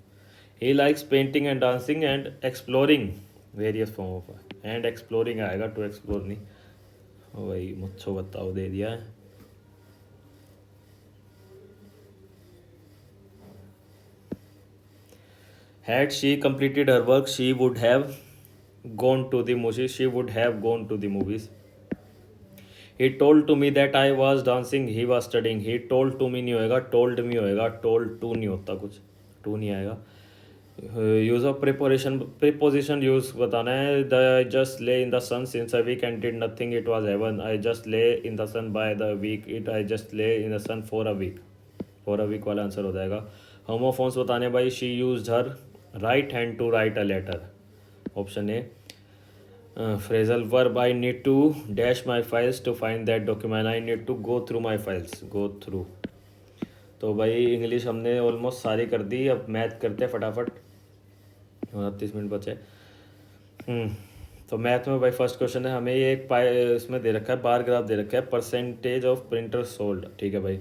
He likes painting and dancing and exploring various form of and exploring आएगा, to explore नहीं, वही मुझको बताओ दे दिया है। Had she completed her work, she would have gone to the movies. She would have gone to the movies. He told to me that I was dancing. He was studying. He told to me नहीं होएगा, told me होएगा, told to नहीं होता कुछ, to नहीं आएगा। Use of preposition use बताना है। The I just lay in the sun since a week and did nothing it was heaven, I just lay in the sun by the week, it I just lay in the sun for a week, for a week वाला answer हो जाएगा। Homophones बताने भाई, she use her right hand to write a letter, option A. Phrasal verb, I need to dash my files to find that document, I need to go through my files, go through. तो भाई English हमने almost सारी कर दी, अब math करते हैं फटाफट, 29 minute बचे। तो मैथ में भाई फर्स्ट क्वेश्चन है, हमें ये एक इसमें दे रखा है, बार ग्राफ दे रखा है, परसेंटेज ऑफ प्रिंटर सोल्ड, ठीक है भाई,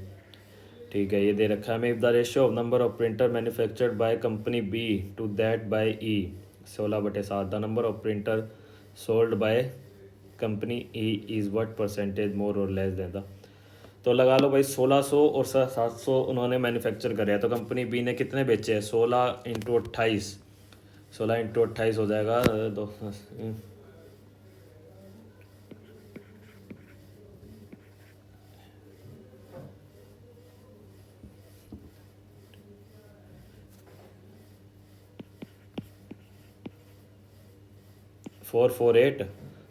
ठीक है ये दे रखा है हमें। If the ratio of number of printer manufactured by company B to that by E 16/7, the number of printer sold by company E is what percentage more और लेस देन द। तो लगा लो भाई 1600 और 700 उन्होंने मैन्युफैक्चर करे हैं, तो company B ने कितने बेचे हैं, 16 इंटू 28, 16 इंटू 28 हो जाएगा 448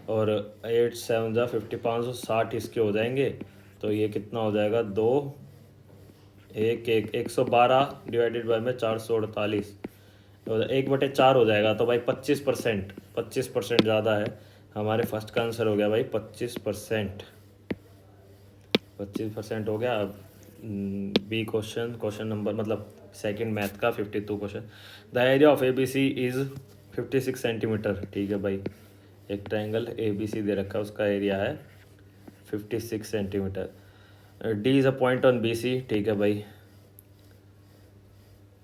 और 8 7 जा 50, 560 इसके हो जाएंगे। तो ये कितना हो जाएगा, 112 डिवाइडेड बाय में 448, 1/4 हो जाएगा। तो भाई 25%, 25% ज़्यादा है। हमारे फर्स्ट का आंसर हो गया भाई 25%, 25% हो गया। अब बी क्वेश्चन, क्वेश्चन नंबर मतलब सेकंड मैथ का 52 question. The area of A B C is 56 centimetre. ठीक है भाई, एक ट्रायंगल ए बी सी दे रखा है, उसका एरिया है 56 centimetre. D is a point on B C. ठीक है भाई,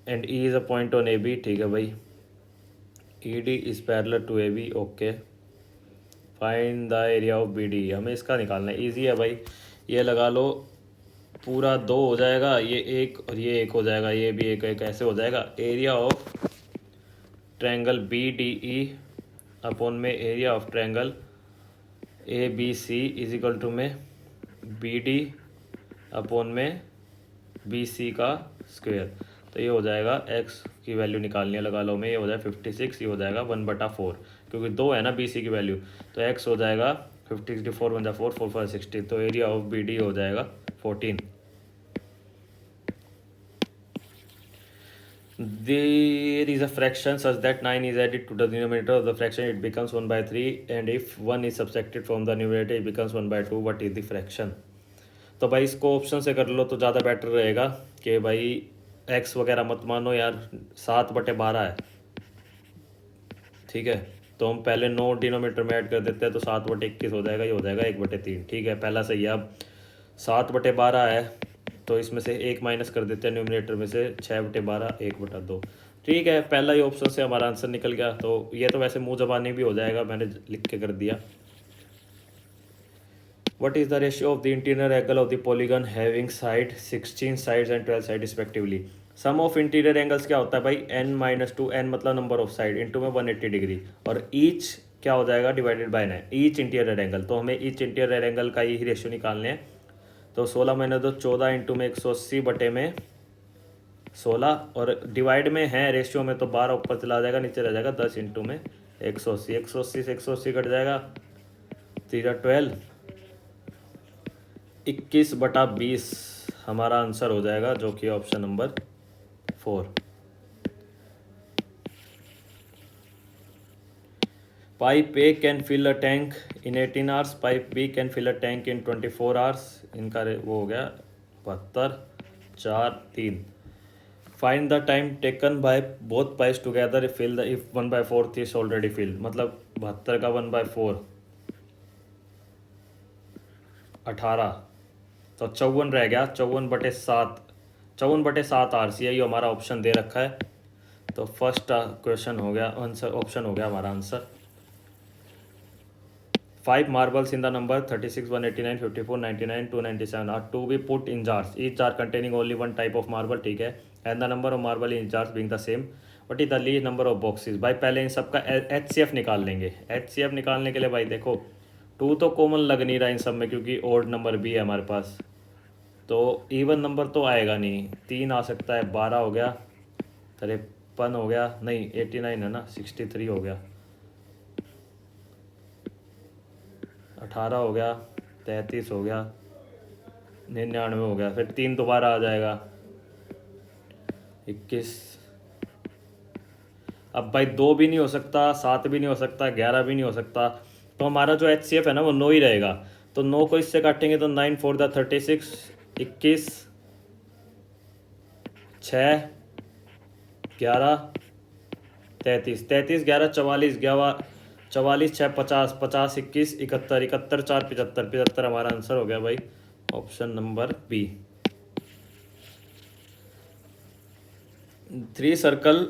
and E is a point on A B. ठीक है भाई, E D is parallel to A B. Okay, find the area of B D. हमें इसका निकालना है, ईजी है भाई। ये लगा लो, पूरा 2 हो जाएगा, ये 1 और ये 1 हो जाएगा, ये भी 1 1 ऐसे हो जाएगा। Area of triangle B D E upon में area of triangle A B C is equal to में बी डी अपॉन में बी सी का स्क्वायर। तो ये हो जाएगा, एक्स की वैल्यू निकालनी है, लगा लो में, ये हो जाएगा 56, ये हो जाएगा 1/4, क्योंकि 2 है ना बी सी की वैल्यू। तो एक्स हो जाएगा 50 4 1 4 4 5 60। तो एरिया ऑफ बी डी हो जाएगा 14। There is a fraction such that 9 is added to the denominator of the fraction, it becomes 1/3, and if 1 is subtracted from the numerator, it becomes 1/2. What is the fraction? तो भाई इसको option से कर लो तो ज़्यादा better रहेगा कि भाई एक्स वगैरह मत मानो यार, 7/12 है। ठीक है, तो हम पहले 9 डिनोमीटर में ऐड कर देते हैं, तो 7/21 हो जाएगा, ये हो जाएगा 1/3। ठीक है, पहला सही है। अब 7/12 है, तो इसमें से 1 माइनस कर देते हैं न्यूमरेटर में से, 6/12 1/2। ठीक है, पहला ही ऑप्शन से हमारा आंसर निकल गया। तो ये तो वैसे मुँह जबानी भी हो जाएगा, मैंने लिख के कर दिया। What is the ratio of the interior angle of the polygon having side 16 sides and 12 sides respectively? Sum of interior angles क्या होता है भाई, n-2, n मतलब नंबर ऑफ साइड, इंटू में 180 डिग्री, और ईच क्या हो जाएगा, divided by 9, each interior angle. तो हमें ईच इंटीरियर एंगल का ही रेशियो निकालने हैं। तो 16 - 2 14 इंटू में 180 बटे में 16, और डिवाइड में है रेशियो में, तो 12 ऊपर चला जाएगा, नीचे रह जाएगा 10 इंटू में 180। 180 से 180 कट जाएगा, 3 12, 21/20 हमारा आंसर हो जाएगा, जो कि option number 4। Pipe A can fill a tank in 18 hours, pipe B can fill a tank in 24 hours. इनका वो हो गया 72 4 3। Find the time taken by both pipes together fill the if 1/4 is already filled. मतलब 72 का 1/4 18, तो 54 रह गया, 54/7, 54/7 RC है, ये हमारा ऑप्शन दे रखा है। तो फर्स्ट क्वेश्चन हो गया आंसर, ऑप्शन हो गया हमारा answer. 5 marbles in the number 36 189 54 99 297 are to be put in jars, each jar containing only one type of marble। ठीक है, and the number of marble in jars being the same, what is the least number of boxes? भाई पहले इन सब का HCF निकाल लेंगे। HCF निकालने के लिए भाई देखो, 2 तो कॉमन लग नहीं रहा इन सब में, क्योंकि ओड नंबर भी है हमारे पास, तो इवन नंबर तो आएगा नहीं। 3 आ सकता है, 12 हो गया, 53 हो गया, नहीं 89 है ना, 63 हो गया, 18 हो गया, 33 हो गया, 99 हो गया, फिर 3 दोबारा आ जाएगा, 21। अब भाई 2 भी नहीं हो सकता, 7 भी नहीं हो सकता, 11 भी नहीं हो सकता, तो हमारा जो HCF है ना वो 9 ही रहेगा। तो 9 को इससे काटेंगे तो 9 4 द 36, 21 6 11 33, 33 11 44 44 6 50 50 21 71 71 4 75 75 हमारा आंसर हो गया भाई, option number B. 3 circle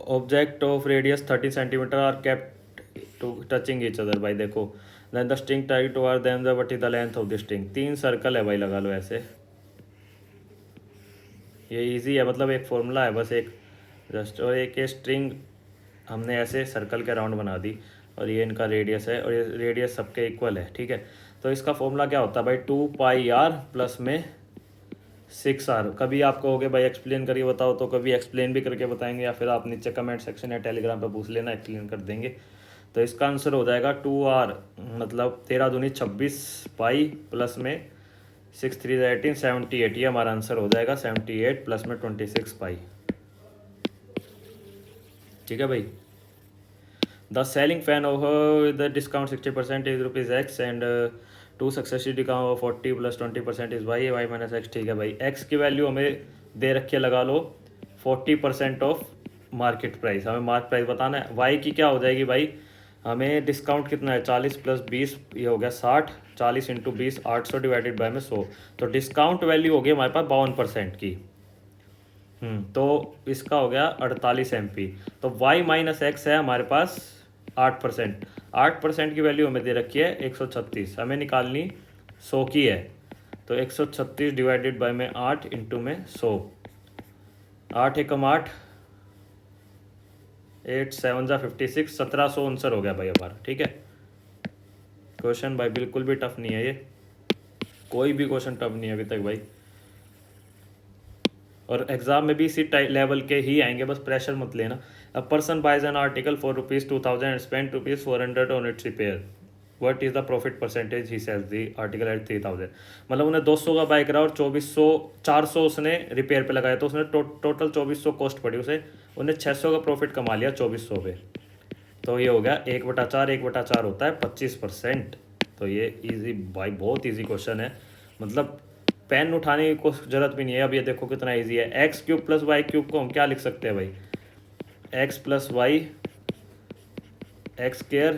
object of radius 30 centimetre are kept to touching each other. भाई देखो, then the string tied to are then the what is the length of the string. 3 circle है भाई, लगा लो ऐसे, ये इजी है, मतलब एक फॉर्मूला है बस, एक जस्ट, और एक स्ट्रिंग हमने ऐसे सर्कल के राउंड बना दी, और ये इनका रेडियस है, और ये रेडियस सबके इक्वल है। ठीक है, तो इसका फॉर्मूला क्या होता है भाई, 2πr प्लस में 6r। कभी आप कहोगे भाई एक्सप्लेन करिए बताओ, तो कभी एक्सप्लेन भी करके बताएंगे, या फिर आप नीचे कमेंट सेक्शन या टेलीग्राम पे पूछ लेना, एक्सप्लेन कर देंगे। तो इसका आंसर हो जाएगा 2r, मतलब 13 दूनी 26 पाई प्लस में 6 3 18 78, ये हमारा आंसर हो जाएगा 78 प्लस में 26 पाई। ठीक है भाई। The ceiling fan of the discount 60% is rupees X and two successive discount 40 plus 20% is Y, Y minus X. ठीक है भाई, एक्स की वैल्यू हमें दे रखी है, लगा लो 40% ऑफ मार्केट प्राइस, हमें मार्केट प्राइस बताना है। वाई की क्या हो जाएगी भाई, हमें डिस्काउंट कितना है 40 प्लस 20, ये हो गया 60, 40 इंटू 20 800 डिवाइडेड बाय में 100, तो डिस्काउंट वैल्यू हो गई हमारे पास 52% की। तो इसका हो गया 48 MP। तो y माइनस एक्स है हमारे पास 8%। 8% की वैल्यू हमें दे रखी है 136, हमें निकालनी 100 की है। तो 136 डिवाइडेड बाय में 8 इंटू में 100, 8 एकम 8, 8 7 जा 56, 1700 आंसर हो गया भाई हमारा। ठीक है, क्वेश्चन भाई बिल्कुल भी टफ नहीं है ये, कोई भी क्वेश्चन टफ नहीं है अभी तक भाई, और एग्जाम में भी इसी लेवल के ही आएंगे, बस प्रेशर मत लेना। A person buys an article for ₹2000 and spend ₹400 on its repair, what is the profit percentage he sells the article at 3000। मतलब उन्हें 200 का बाइक रहा और 2400 400 उसने रिपेयर पे लगाया, तो उसने टोटल 2400 कॉस्ट पड़ी उसे, उन्हें 600 का प्रॉफिट कमा लिया 2400 पे। तो ये हो गया 1/4, 1/4 होता है 25%। तो ये इजी भाई, बहुत इजी क्वेश्चन है, मतलब पेन उठाने की जरूरत भी नहीं है। अब ये देखो कितना इजी है। X cube plus Y cube को हम क्या लिख सकते हैं भाई, X plus Y X square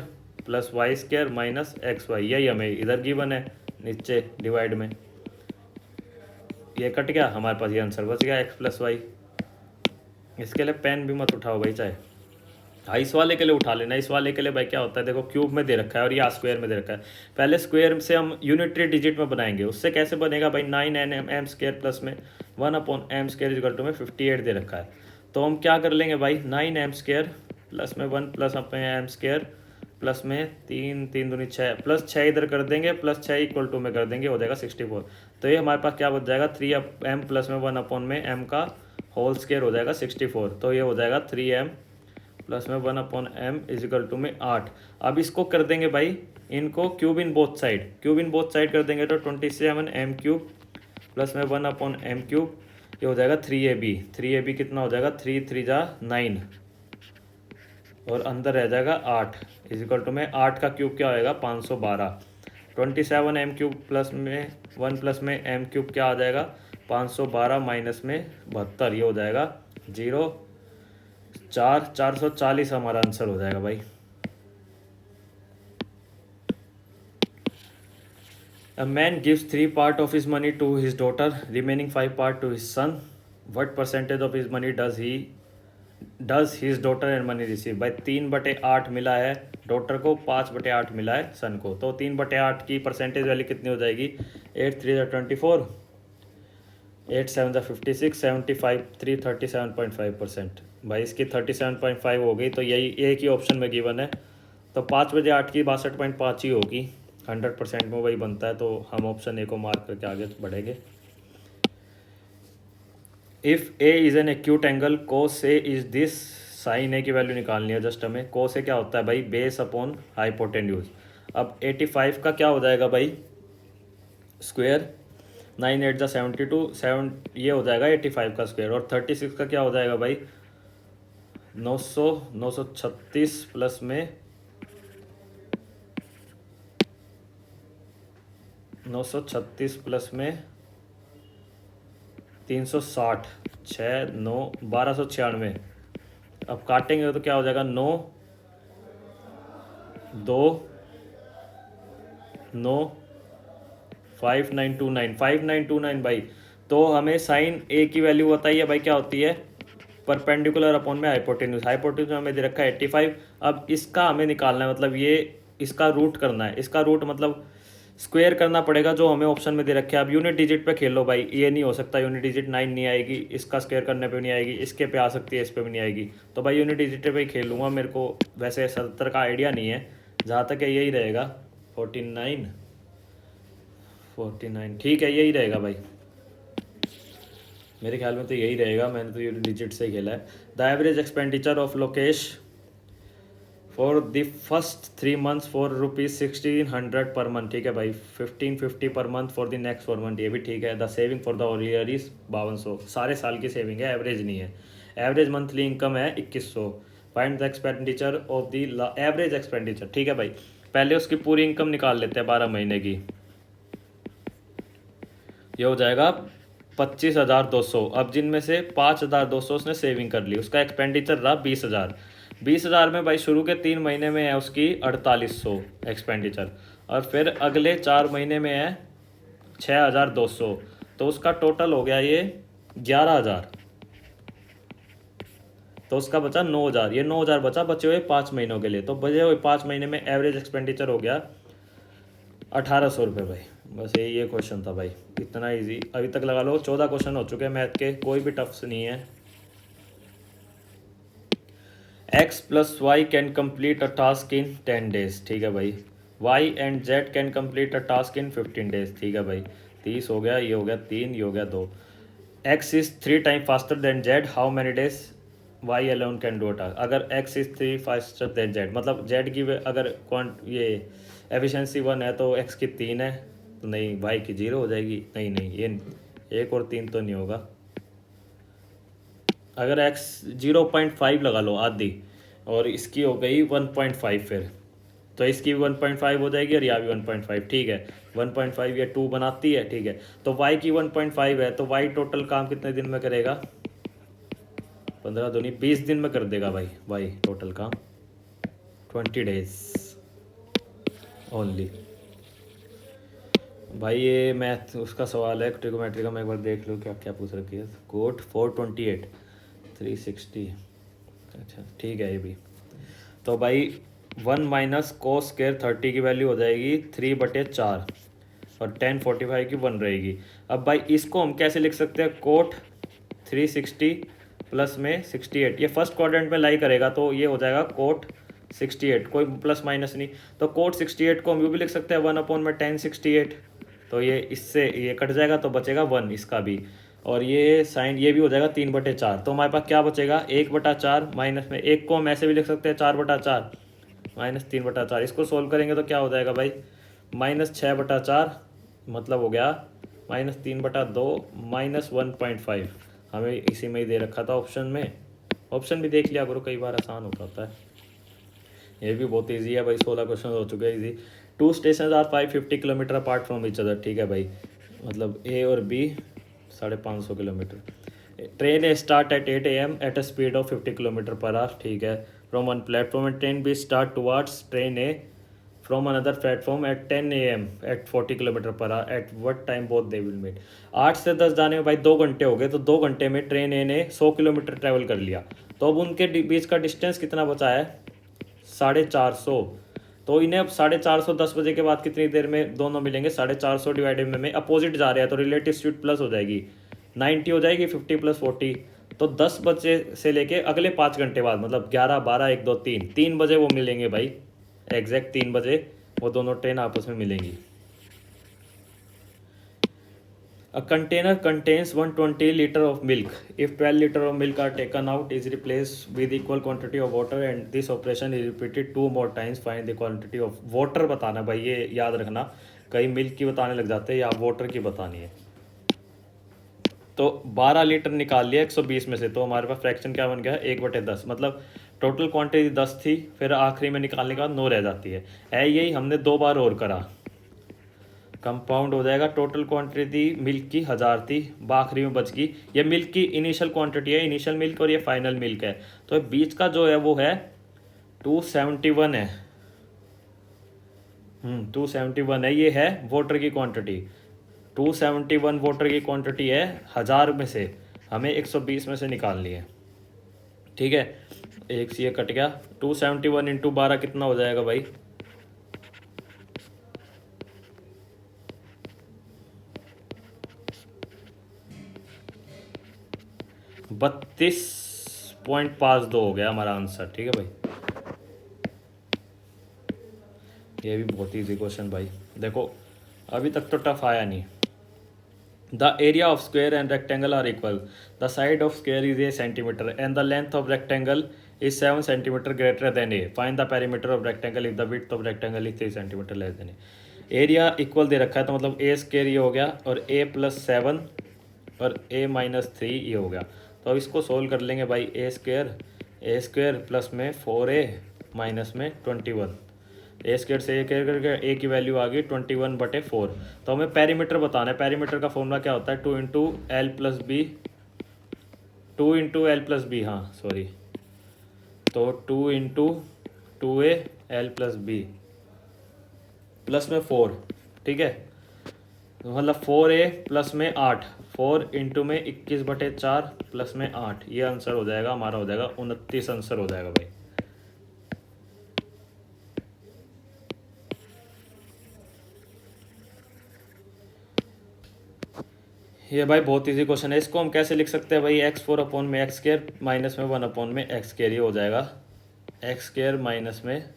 plus Y square minus X Y, यही हमें इधर गिवन है नीचे डिवाइड में, ये कट गया हमारे पास, ये आंसर बच गया एक्स प्लस वाई। इसके लिए पेन भी मत उठाओ भाई, चाहे हाँ इस वाले के लिए उठा लेना। इस वाले के लिए भाई क्या होता है, देखो क्यूब में दे रखा है और ये स्क्वायर में दे रखा है, पहले स्क्वायर से हम यूनिटरी डिजिट में बनाएंगे, उससे कैसे बनेगा भाई, 9 स्क्वायर प्लस में 1/m स्क्वायर इक्वल टू में 58 दे रखा है। तो हम क्या कर लेंगे भाई, 9m स्क्वायर प्लस में 1 प्लस m स्क्वायर प्लस में 3 3 दूनी 6 प्लस 6 इधर कर देंगे, प्लस 6 इक्वल टू में कर देंगे, हो जाएगा 64। तो ये हमारे पास क्या बच जाएगा, 3m प्लस में 1 में m का होल स्क्वायर हो जाएगा 64। तो ये हो जाएगा 3m प्लस में 1/m इज इक्वल टू में 8। अब इसको कर देंगे भाई, इनको cube in both side, cube in both side कर देंगे तो 27m क्यूब प्लस में 1/m क्यूब, ये हो जाएगा 3ab। 3ab कितना हो जाएगा, 3 3 जा 9 और अंदर रह जाएगा 8 इज इक्वल टू में 8 का क्यूब क्या होएगा 512। 27m क्यूब प्लस में 1 प्लस में m क्यूब क्या आ जाएगा 512 माइनस में 72, ये हो जाएगा 0 4 440 हमारा आंसर हो जाएगा भाई। A man gives 3 part of his money to his daughter, remaining 5 part to his son. What percentage of his money does his daughter and money receive? भाई 3/8 मिला है डॉटर को, 5/8 मिला है सन को, तो 3/8 की परसेंटेज वाली कितनी हो जाएगी, 8 3 24, 8 7 56, 75 3 37.5%। भाई इसकी 37.5 हो गई, तो यही एक ही ऑप्शन में गिवन है, तो 5/8 की 62.5 ही होगी, 100% में वही बनता है, तो हम ऑप्शन ए को मार्क करके आगे बढ़ेंगे। If A is an acute angle, cos A is this, sine A की वैल्यू निकालनी है जस्ट हमें। कोस ए क्या होता है भाई, बेस अपॉन हाइपोटेन्यूज। अब 85 का क्या हो जाएगा भाई, स्क्वायर 9 8 जा 72, 7 ये हो जाएगा 85 का स्क्वायर, और 36 का क्या हो जाएगा भाई 936 प्लस में 936 प्लस में 360, 6 9 1296। अब काटेंगे तो क्या हो जाएगा 9 2 9 5929 5929 भाई। तो हमें साइन ए की वैल्यू बताइए भाई क्या होती है, परपेंडिकुलर अपॉन में हाइपोटेन्यूज। हाइपोटेन्यूज हमें दे रखा है 85। अब इसका हमें निकालना है, मतलब ये इसका रूट करना है, इसका रूट मतलब स्क्वायर करना पड़ेगा जो हमें ऑप्शन में दे रखे हैं। अब यूनिट डिजिट पे खेलो भाई, ये नहीं हो सकता, यूनिट डिजिट 9 नहीं आएगी, इसका स्क्वायर करने पे नहीं आएगी, इसके पे आ सकती है, इस पे भी नहीं आएगी, तो भाई यूनिट डिजिट पे ही खेल लूँगा। मेरे को वैसे 70 का आइडिया नहीं है, जहाँ तक है यही रहेगा 49 ठीक है, यही रहेगा भाई, मेरे ख्याल में तो यही रहेगा, मैंने तो यूनिट डिजिट से ही खेला है। The average expenditure of Lokesh for the first 3 months for ₹1600 per month, ठीक है भाई। 1550 per month for the next 4 month, ये भी ठीक है। The saving for the year is 5200, सारे साल की सेविंग है, एवरेज नहीं है। एवरेज मंथली इनकम है 2100। Find the expenditure of the average expenditure, ठीक है भाई। पहले उसकी पूरी इनकम निकाल लेते हैं 12 महीने की। ये हो जाएगा 25,200। अब जिनमें से 5,200 उसने सेविंग कर ली, उसका एक्सपेंडिचर रहा 20,000। 20,000 में भाई शुरू के 3 महीने में है उसकी 4800 एक्सपेंडिचर, और फिर अगले 4 महीने में है 6,200। तो उसका टोटल हो गया ये 11,000। तो उसका बचा 9,000। ये 9,000 बचा बचे हुए 5 महीनों के लिए। तो बचे हुए 5 महीने में एवरेज एक्सपेंडिचर हो गया 1,800 रुपये भाई। बस ये क्वेश्चन था भाई, इतना इजी। अभी तक लगा लो 14 क्वेश्चन हो चुके हैं मैथ के, कोई भी टफ नहीं है। x plus Y can complete a task in 10 days, ठीक है भाई। y and z can complete a task in 15 days, ठीक है भाई। 30 हो गया, ये हो गया 3, ये हो गया 2। x is 3 time faster than z, how many days y alone can do a task. अगर x is 3 faster than z, मतलब z की अगर ये एफिशिएंसी 1 है तो x की 3 है, तो नहीं y की 0 हो जाएगी। नहीं नहीं, ये 1 और 3 तो नहीं होगा। अगर x 0.5 लगा लो आधी, और इसकी हो गई 1.5, फिर तो इसकी भी 1.5 हो जाएगी और यहाँ भी 1.5, ठीक है। 1.5 ये 2 बनाती है, ठीक है। तो y की 1.5 है, तो y टोटल काम कितने दिन में करेगा? 15 दूनी 20 दिन में कर देगा भाई। y टोटल काम 20 डेज ओनली। भाई ये मैथ उसका सवाल है ट्रिगोमेट्री का, मैं एक बार देख लूँ क्या क्या पूछ रखी है। कोट 428 360, अच्छा ठीक है ये भी। तो भाई 1 माइनस कोस स्क्वायर 30 की वैल्यू हो जाएगी 3/4, और 1045 की 1 रहेगी। अब भाई इसको हम कैसे लिख सकते हैं? कोट 360 प्लस में 68, ये फर्स्ट क्वाड्रेंट में लाई करेगा तो ये हो जाएगा कोट 68, कोई प्लस माइनस नहीं। तो कोट 68 को हम यूँ भी लिख सकते हैं 1/1068। तो ये इससे ये कट जाएगा तो बचेगा 1 इसका भी, और ये साइन ये भी हो जाएगा 3/4। तो हमारे पास क्या बचेगा? 1/4 माइनस में 1 को हम ऐसे भी लिख सकते हैं 4/4 माइनस 3/4। इसको सोल्व करेंगे तो क्या हो जाएगा भाई? -6/4, मतलब हो गया -3/2 -1.5। हमें इसी में ही दे रखा था ऑप्शन में, ऑप्शन भी देख लिया करो, कई बार आसान होता है। ये भी बहुत इजी है भाई, 16 क्वेश्चन हो चुके हैं easy. 2 station are 550 kilometre apart from each other, ठीक है भाई। मतलब ए और B 550 kilometre. Train A start at 8 AM at a speed of 50 kilometre per hour, ठीक है, from one platform. And train B start towards train A from another platform at 10 AM at 40 kilometre per hour, at what time both they will meet. 8 से 10 जाने में भाई 2 घंटे हो गए, तो 2 घंटे में ट्रेन ए ने 100 किलोमीटर ट्रैवल कर लिया। तो अब उनके बीच का डिस्टेंस कितना बचा है? 450। तो इन्हें अब 450 10 बजे के बाद कितनी देर में दोनों मिलेंगे? 450 डिवाइडेड में अपोजिट जा रहे हैं तो रिलेटिव स्पीड प्लस हो जाएगी, 90 हो जाएगी, 50 + 40। तो 10 बजे से लेके अगले 5 घंटे बाद, मतलब 11 12 1 2 3 बजे वो मिलेंगे भाई। एग्जैक्ट 3 बजे वो दोनों ट्रेन आपस में मिलेंगी। A container contains 120 liter of milk. If 12 liter of milk are taken out, is replaced with equal quantity of water, and this operation is repeated 2 more times. Find the quantity of water बताना भाई, ये याद रखना, कई milk की बताने लग जाते हैं या वाटर की बतानी है। तो 12 लीटर निकाल लिया 120 में से, तो हमारे पास फ्रैक्शन क्या बन गया? 1/10, मतलब टोटल क्वांटिटी 10 थी, फिर आखिरी में निकालने के बाद 9 रह जाती है। यही हमने 2 बार और करा। कंपाउंड हो जाएगा। टोटल क्वांटिटी मिल्क की 1000 थी, आखिरी में बच गई। ये मिल्क की इनिशियल क्वांटिटी है, इनिशियल मिल्क, और ये फाइनल मिल्क है। तो बीच का जो है वो है 271 है। 271 है, ये है वाटर की क्वांटिटी। 271 वाटर की क्वांटिटी है, 1000 में से हमें 120 में से निकालनी है, ठीक है। एक से ये कट गया। 271 × 12 कितना हो जाएगा भाई? 32.52 हो गया हमारा आंसर, ठीक है भाई। ये भी बहुत ईजी क्वेश्चन भाई। देखो अभी तक तो टफ आया नहीं, The area of square and rectangle are equal. The side of square is a centimeter and the length of rectangle is 7 centimeter greater than a. Find the perimeter of rectangle if the width of rectangle is 3 centimeter less than a. Area equal दे रखा है तो मतलब ए square ये हो गया और ए plus 7 और ए माइनस 3 ये हो गया। तो अब इसको सोल्व कर लेंगे भाई। ए स्क्र प्लस में 4a माइनस में 21, ए स्क्र से ए करके ए की वैल्यू आ गई 21/4। तो हमें पेरीमीटर बताना है। पेरीमीटर का फॉर्मूला क्या होता है? 2 इंटू एल प्लस बी, हाँ सॉरी, तो 2 इंटू 2a l+b प्लस में 4, ठीक है, तो मतलब 4a प्लस में 8, 4 इंटू में 21/4 प्लस में 8, ये आंसर हो जाएगा हमारा, हो जाएगा 29 आंसर हो जाएगा भाई। ये भाई बहुत इजी क्वेश्चन है। इसको हम कैसे लिख सकते हैं भाई? x4/x² माइनस में 1/x², ये हो जाएगा x² माइनस में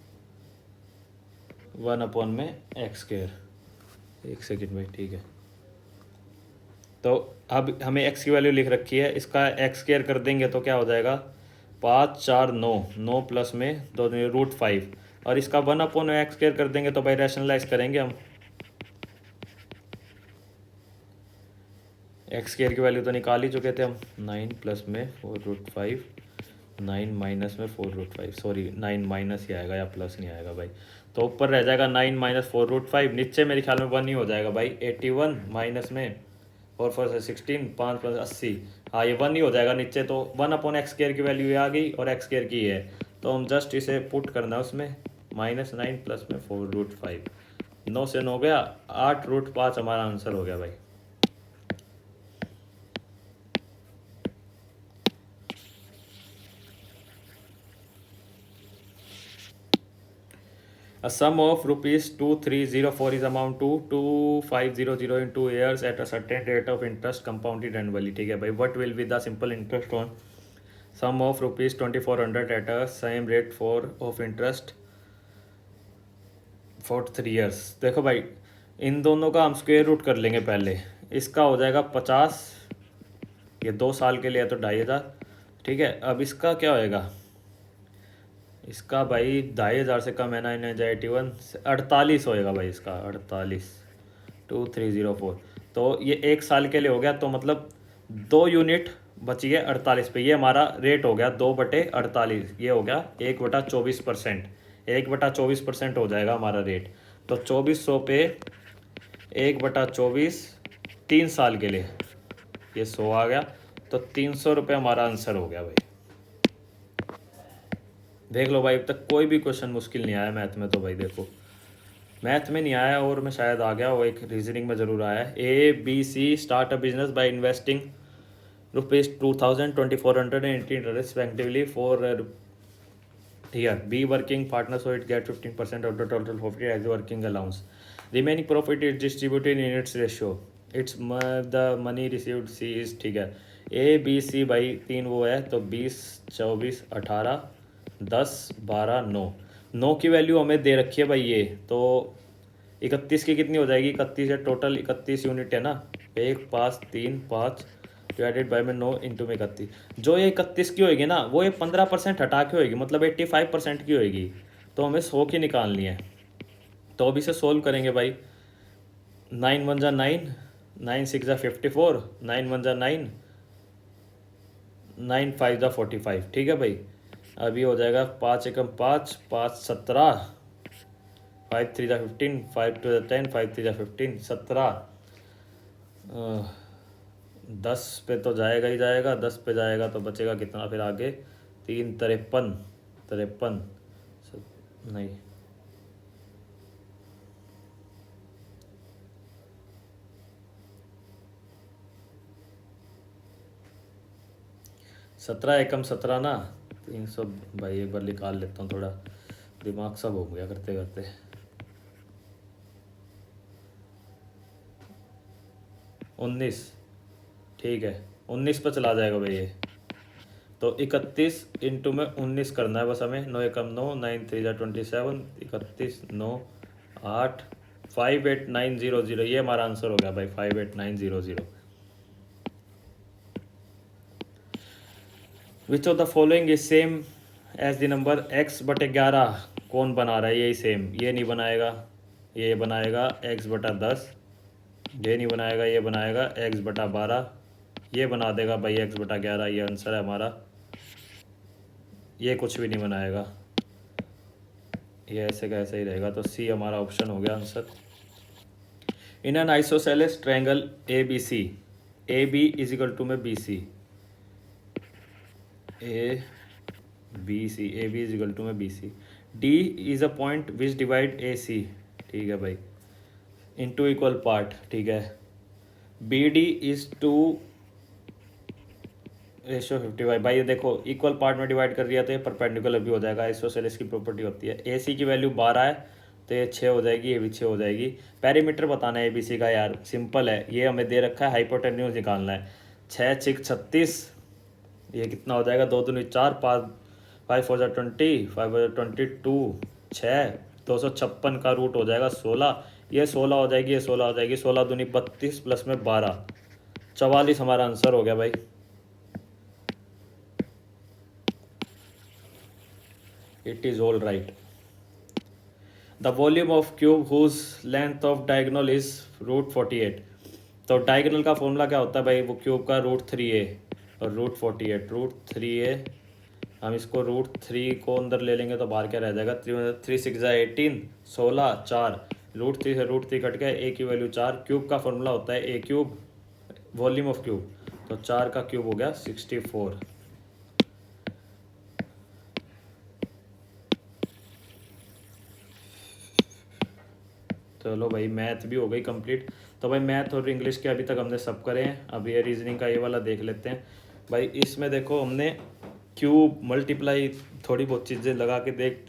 1/x²। एक सेकेंड भाई, ठीक है। तो अब हमें x की वैल्यू लिख रखी है, इसका x² कर देंगे तो क्या हो जाएगा? 5 4 9, 9 प्लस में 2 √5, और इसका 1/x² कर देंगे तो भाई रैशनलाइज करेंगे हम। x² की वैल्यू तो निकाल ही चुके थे हम। 9 प्लस में 4√5, 9 माइनस में 4√5, सॉरी 9 माइनस ही आएगा या प्लस नहीं आएगा भाई। तो ऊपर रह जाएगा 9 माइनस 4√5, नीचे मेरे ख्याल में 1 ही हो जाएगा भाई। 81 माइनस में 4 4 से 16, 5 + 80, हाँ ये 1 ही हो जाएगा नीचे। तो 1/x² की वैल्यू ये आ गई और x² की है, तो हम जस्ट इसे पुट करना है उसमें। -9 प्लस में 4√5, 9 से 9 गया, 8√5 हमारा आंसर हो गया भाई। A sum of rupees 2304 is amount to 2500 in 2 years at a certain rate of interest compounded annually, ठीक है भाई। What will be the simple interest on sum of rupees 2400 at a same rate for of interest for 3 years? देखो भाई, इन दोनों का हम square root कर लेंगे पहले। इसका हो जाएगा 50, ये 2 साल के लिए है तो 2500, ठीक है। अब इसका क्या होएगा? इसका भाई 2500 से कम है ना, 981, 48 होएगा भाई इसका, 48, 2304। तो ये 1 साल के लिए हो गया, तो मतलब 2 यूनिट बची है 48 पे। ये हमारा रेट हो गया 2/48, ये हो गया 1/24%, 1/24% हो जाएगा हमारा रेट। तो 2400 पे 1/24, 3 साल के लिए ये 100 आ गया, तो 300 रुपये हमारा आंसर हो गया भाई। देख लो भाई, अब तक कोई भी क्वेश्चन मुश्किल नहीं आया मैथ में। तो भाई देखो, मैथ में नहीं आया और में शायद आ गया, वो एक रीजनिंग में ज़रूर आया है। ABC start a business by investing ₹2000, 2400 and 1800 respectively for here. B working partner, so it get 15% of the total profit as working allowance. Remaining profit is distributed in its ratio. It's the money received C is, ठीक है। ABC भाई 3 वो है, तो 20 24 18 10 12 9, 9 की value हमें दे रखी है भाई ये। तो 31 की कितनी हो जाएगी? 31 है, टोटल 31 यूनिट है ना। 1 5 3 5 डिवाइडेड बाय में 9 इंटू में 31। जो ये 31 की होएगी ना, वो ये 15% हटा के होएगी, मतलब 85% की होएगी। तो हमें 100 की निकालनी है। तो अब इसे सोल्व करेंगे भाई। 9 1 जा 9, 9 6 जा 54, 9 1 जा 9, 9 5 जा 45, ठीक है भाई। अभी हो जाएगा 5 एकम 5, 5 17, 5 3 जा 15, 5 2 जा 10, 5 3 जा 15, 17, 10 पे तो जाएगा ही जाएगा। 10 पे जाएगा तो बचेगा कितना फिर आगे? 3 53, 53 नहीं, 17 एकम 17 ना, 300 भाई। एक बार निकाल लेता हूँ, थोड़ा दिमाग सब हो गया करते करते। 19, ठीक है, 19 पर चला जाएगा भाई ये। तो 31 इंटू में 19 करना है बस हमें। 9 एकम 9, 9 3 जा 27, 31 9 8, 58900, ये हमारा आंसर हो गया भाई, 58900। Which of the following is same as the number x बटे 11। कौन बना रहा है? यही सेम। ये नहीं बनाएगा, ये बनाएगा x बटा 10। ये नहीं बनाएगा, ये बनाएगा x बटा 12। ये बना देगा भाई x बटा 11। ये आंसर है हमारा। ये कुछ भी नहीं बनाएगा, ये ऐसे का ऐसे ही रहेगा। तो सी हमारा ऑप्शन हो गया answer. In an isosceles triangle A B C, A B is equal to में B C, A B C, A B is equal to में B C, D is a point which divide A C, ठीक है भाई, in two equal part, ठीक है। B D is to ratio 50 भाई ये देखो इक्वल पार्ट में डिवाइड कर दिया तो ये परपेंडिकुलर भी हो जाएगा। आइसोसेलेस की प्रॉपर्टी होती है। ए सी की वैल्यू 12 है तो ये 6 हो जाएगी, ये भी 6 हो जाएगी। पेरीमीटर बताना है ए बी सी का यार, सिंपल है। ये हमें दे रखा है हाइपोटेन्यूज निकालना है। 6 6 36, ये कितना हो जाएगा? 2 दूनी 4, 5 5 4 20, 5 22, 6, 256 का रूट हो जाएगा 16। ये 16 हो जाएगी, ये 16 हो जाएगी। 16 दूनी 32 प्लस में 12, 44 हमारा आंसर हो गया भाई। It is all right. The volume of cube whose length of diagonal is √48। तो डायगोनल का फॉर्मूला क्या होता है भाई? वो क्यूब का √3a और √48। √3a, हम इसको √3 को अंदर ले लेंगे तो बाहर क्या रह जाएगा? 3 6 18, 16, 4, √3 से √3 कट गया, a की वैल्यू 4। क्यूब का फॉर्मूला होता है a cube, volume of cube, तो 4 का क्यूब हो गया 64। चलो भाई मैथ भी हो गई कंप्लीट। तो भाई मैथ और इंग्लिश के अभी तक हमने सब करे हैं। अब ये रीजनिंग का ये वाला देख लेते हैं भाई। इसमें देखो हमने क्यूब, मल्टीप्लाई, थोड़ी बहुत चीज़ें लगा के देख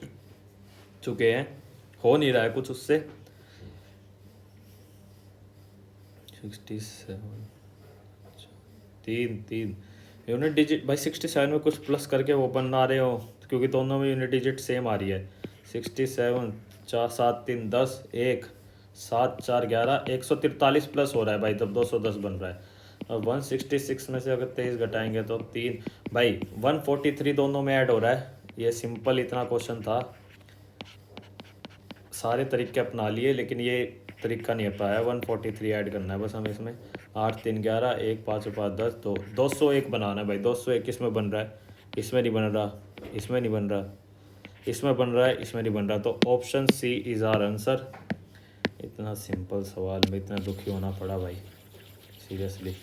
चुके हैं, हो नहीं रहा है कुछ उससे। 67, 3 यूनिट डिजिट भाई। 67 में कुछ प्लस करके वो बना रहे हो, क्योंकि दोनों में यूनिट डिजिट सेम आ रही है। 67, 4 7 3 10, 1 7 4 11, 143 प्लस हो रहा है भाई, तब 210 बन रहा है। और 166 में से अगर 23 घटाएंगे तो 3 भाई 143 दोनों में ऐड हो रहा है। ये सिंपल इतना क्वेश्चन था, सारे तरीके अपना लिए लेकिन ये तरीका नहीं अपनाया। 143 ऐड करना है बस हमें इसमें। 8 3 11, 1 5 5 10, 201 बनाना है भाई। 201 किस में बन रहा है? इसमें नहीं बन रहा, इसमें नहीं बन रहा, इसमें बन रहा है, इसमें नहीं बन रहा। तो option C is our answer. इतना सिंपल सवाल में इतना दुखी होना पड़ा भाई, सीरियसली।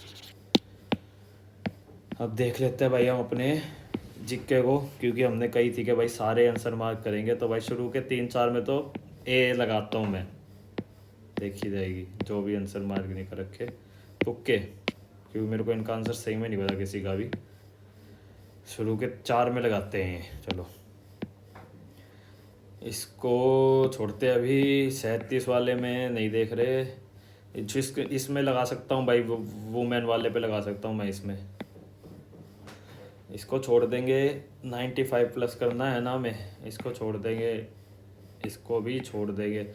अब देख लेते हैं भाई हम अपने जिक्के को, क्योंकि हमने कही थी कि भाई सारे आंसर मार्क करेंगे। तो भाई शुरू के 3 4 में तो ए लगाता हूँ मैं, देखी जाएगी जो भी आंसर मार्क नहीं कर रखे तुक्के, क्योंकि मेरे को इनका आंसर सही में नहीं पता किसी का भी। शुरू के 4 में लगाते हैं। चलो इसको छोड़ते अभी। 37 वाले में नहीं देख रहे, जिस इसमें लगा सकता हूँ भाई, वुमेन वाले पे लगा सकता हूँ मैं इसमें। इसको छोड़ देंगे, 95 प्लस करना है ना हमें, इसको छोड़ देंगे, इसको भी छोड़ देंगे।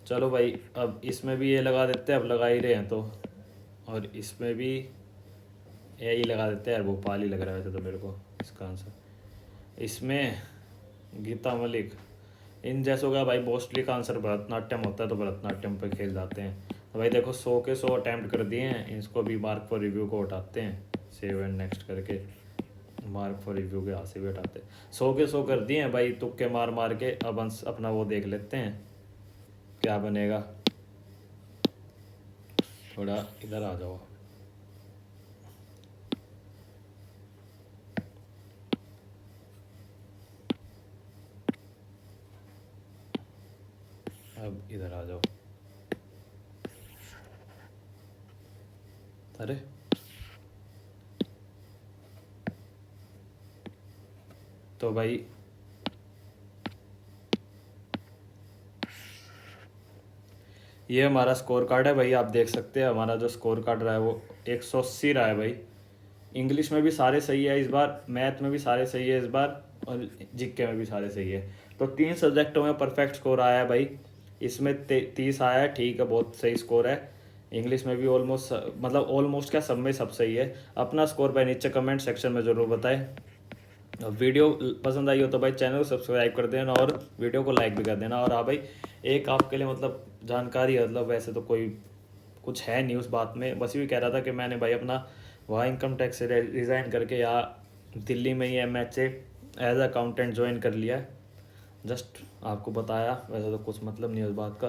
चलो भाई अब इसमें भी ये लगा देते हैं, अब लगा ही रहे हैं तो। और इसमें भी यही लगा देते हैं यार, भोपाल ही लग रहा है वैसे तो मेरे को इसका आंसर। इसमें गीता मलिक, इन जैसों का भाई मोस्टली का आंसर भरतनाट्यम होता है, तो भरतनाट्यम पे खेल जाते हैं। तो भाई देखो 100 के 100 अटैम्प्ट कर दिए हैं, इसको भी मार्क फॉर रिव्यू को उठाते हैं, सेव एंड नेक्स्ट करके मार्क फॉर रिव्यू के हाथ से भी हटाते हैं। 100 के 100 कर दिए हैं भाई, तुक्के मार मार के। अब अपना वो देख लेते हैं क्या बनेगा। थोड़ा इधर आ जाओ। अब इधर आ जाओ। अरे तो भाई ये हमारा स्कोर कार्ड है भाई, आप देख सकते हैं हमारा जो स्कोर कार्ड रहा है वो 180 रहा है भाई। इंग्लिश में भी सारे सही है इस बार, मैथ में भी सारे सही है इस बार, और जीके में भी सारे सही है। तो 3 सब्जेक्टों में परफेक्ट स्कोर आया है भाई। इसमें 30 आया है, ठीक है, बहुत सही स्कोर है। इंग्लिश में भी ऑलमोस्ट, मतलब ऑलमोस्ट क्या, सब में सब सही है। अपना स्कोर भाई नीचे कमेंट सेक्शन में ज़रूर बताएं। वीडियो पसंद आई हो तो भाई चैनल को सब्सक्राइब कर देना और वीडियो को लाइक भी कर देना। और हाँ भाई, एक आपके लिए मतलब जानकारी है, मतलब वैसे तो कोई कुछ है नहीं उस बात में, बस ये कह रहा था कि मैंने भाई अपना वहाँ इनकम टैक्स से रिज़ाइन करके यहाँ दिल्ली में ही एमएच से एज अकाउंटेंट ज्वाइन कर लिया है। जस्ट आपको बताया, वैसे तो कुछ मतलब नहीं है उस बात का।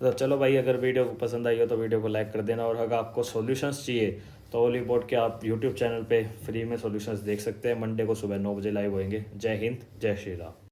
तो चलो भाई, अगर वीडियो को पसंद आई हो तो वीडियो को लाइक कर देना। और अगर आपको सॉल्यूशंस चाहिए तो ओली बोर्ड के आप यूट्यूब चैनल पे फ्री में सॉल्यूशंस देख सकते हैं। मंडे को सुबह 9 बजे लाइव होंगे। जय हिंद, जय श्री राम।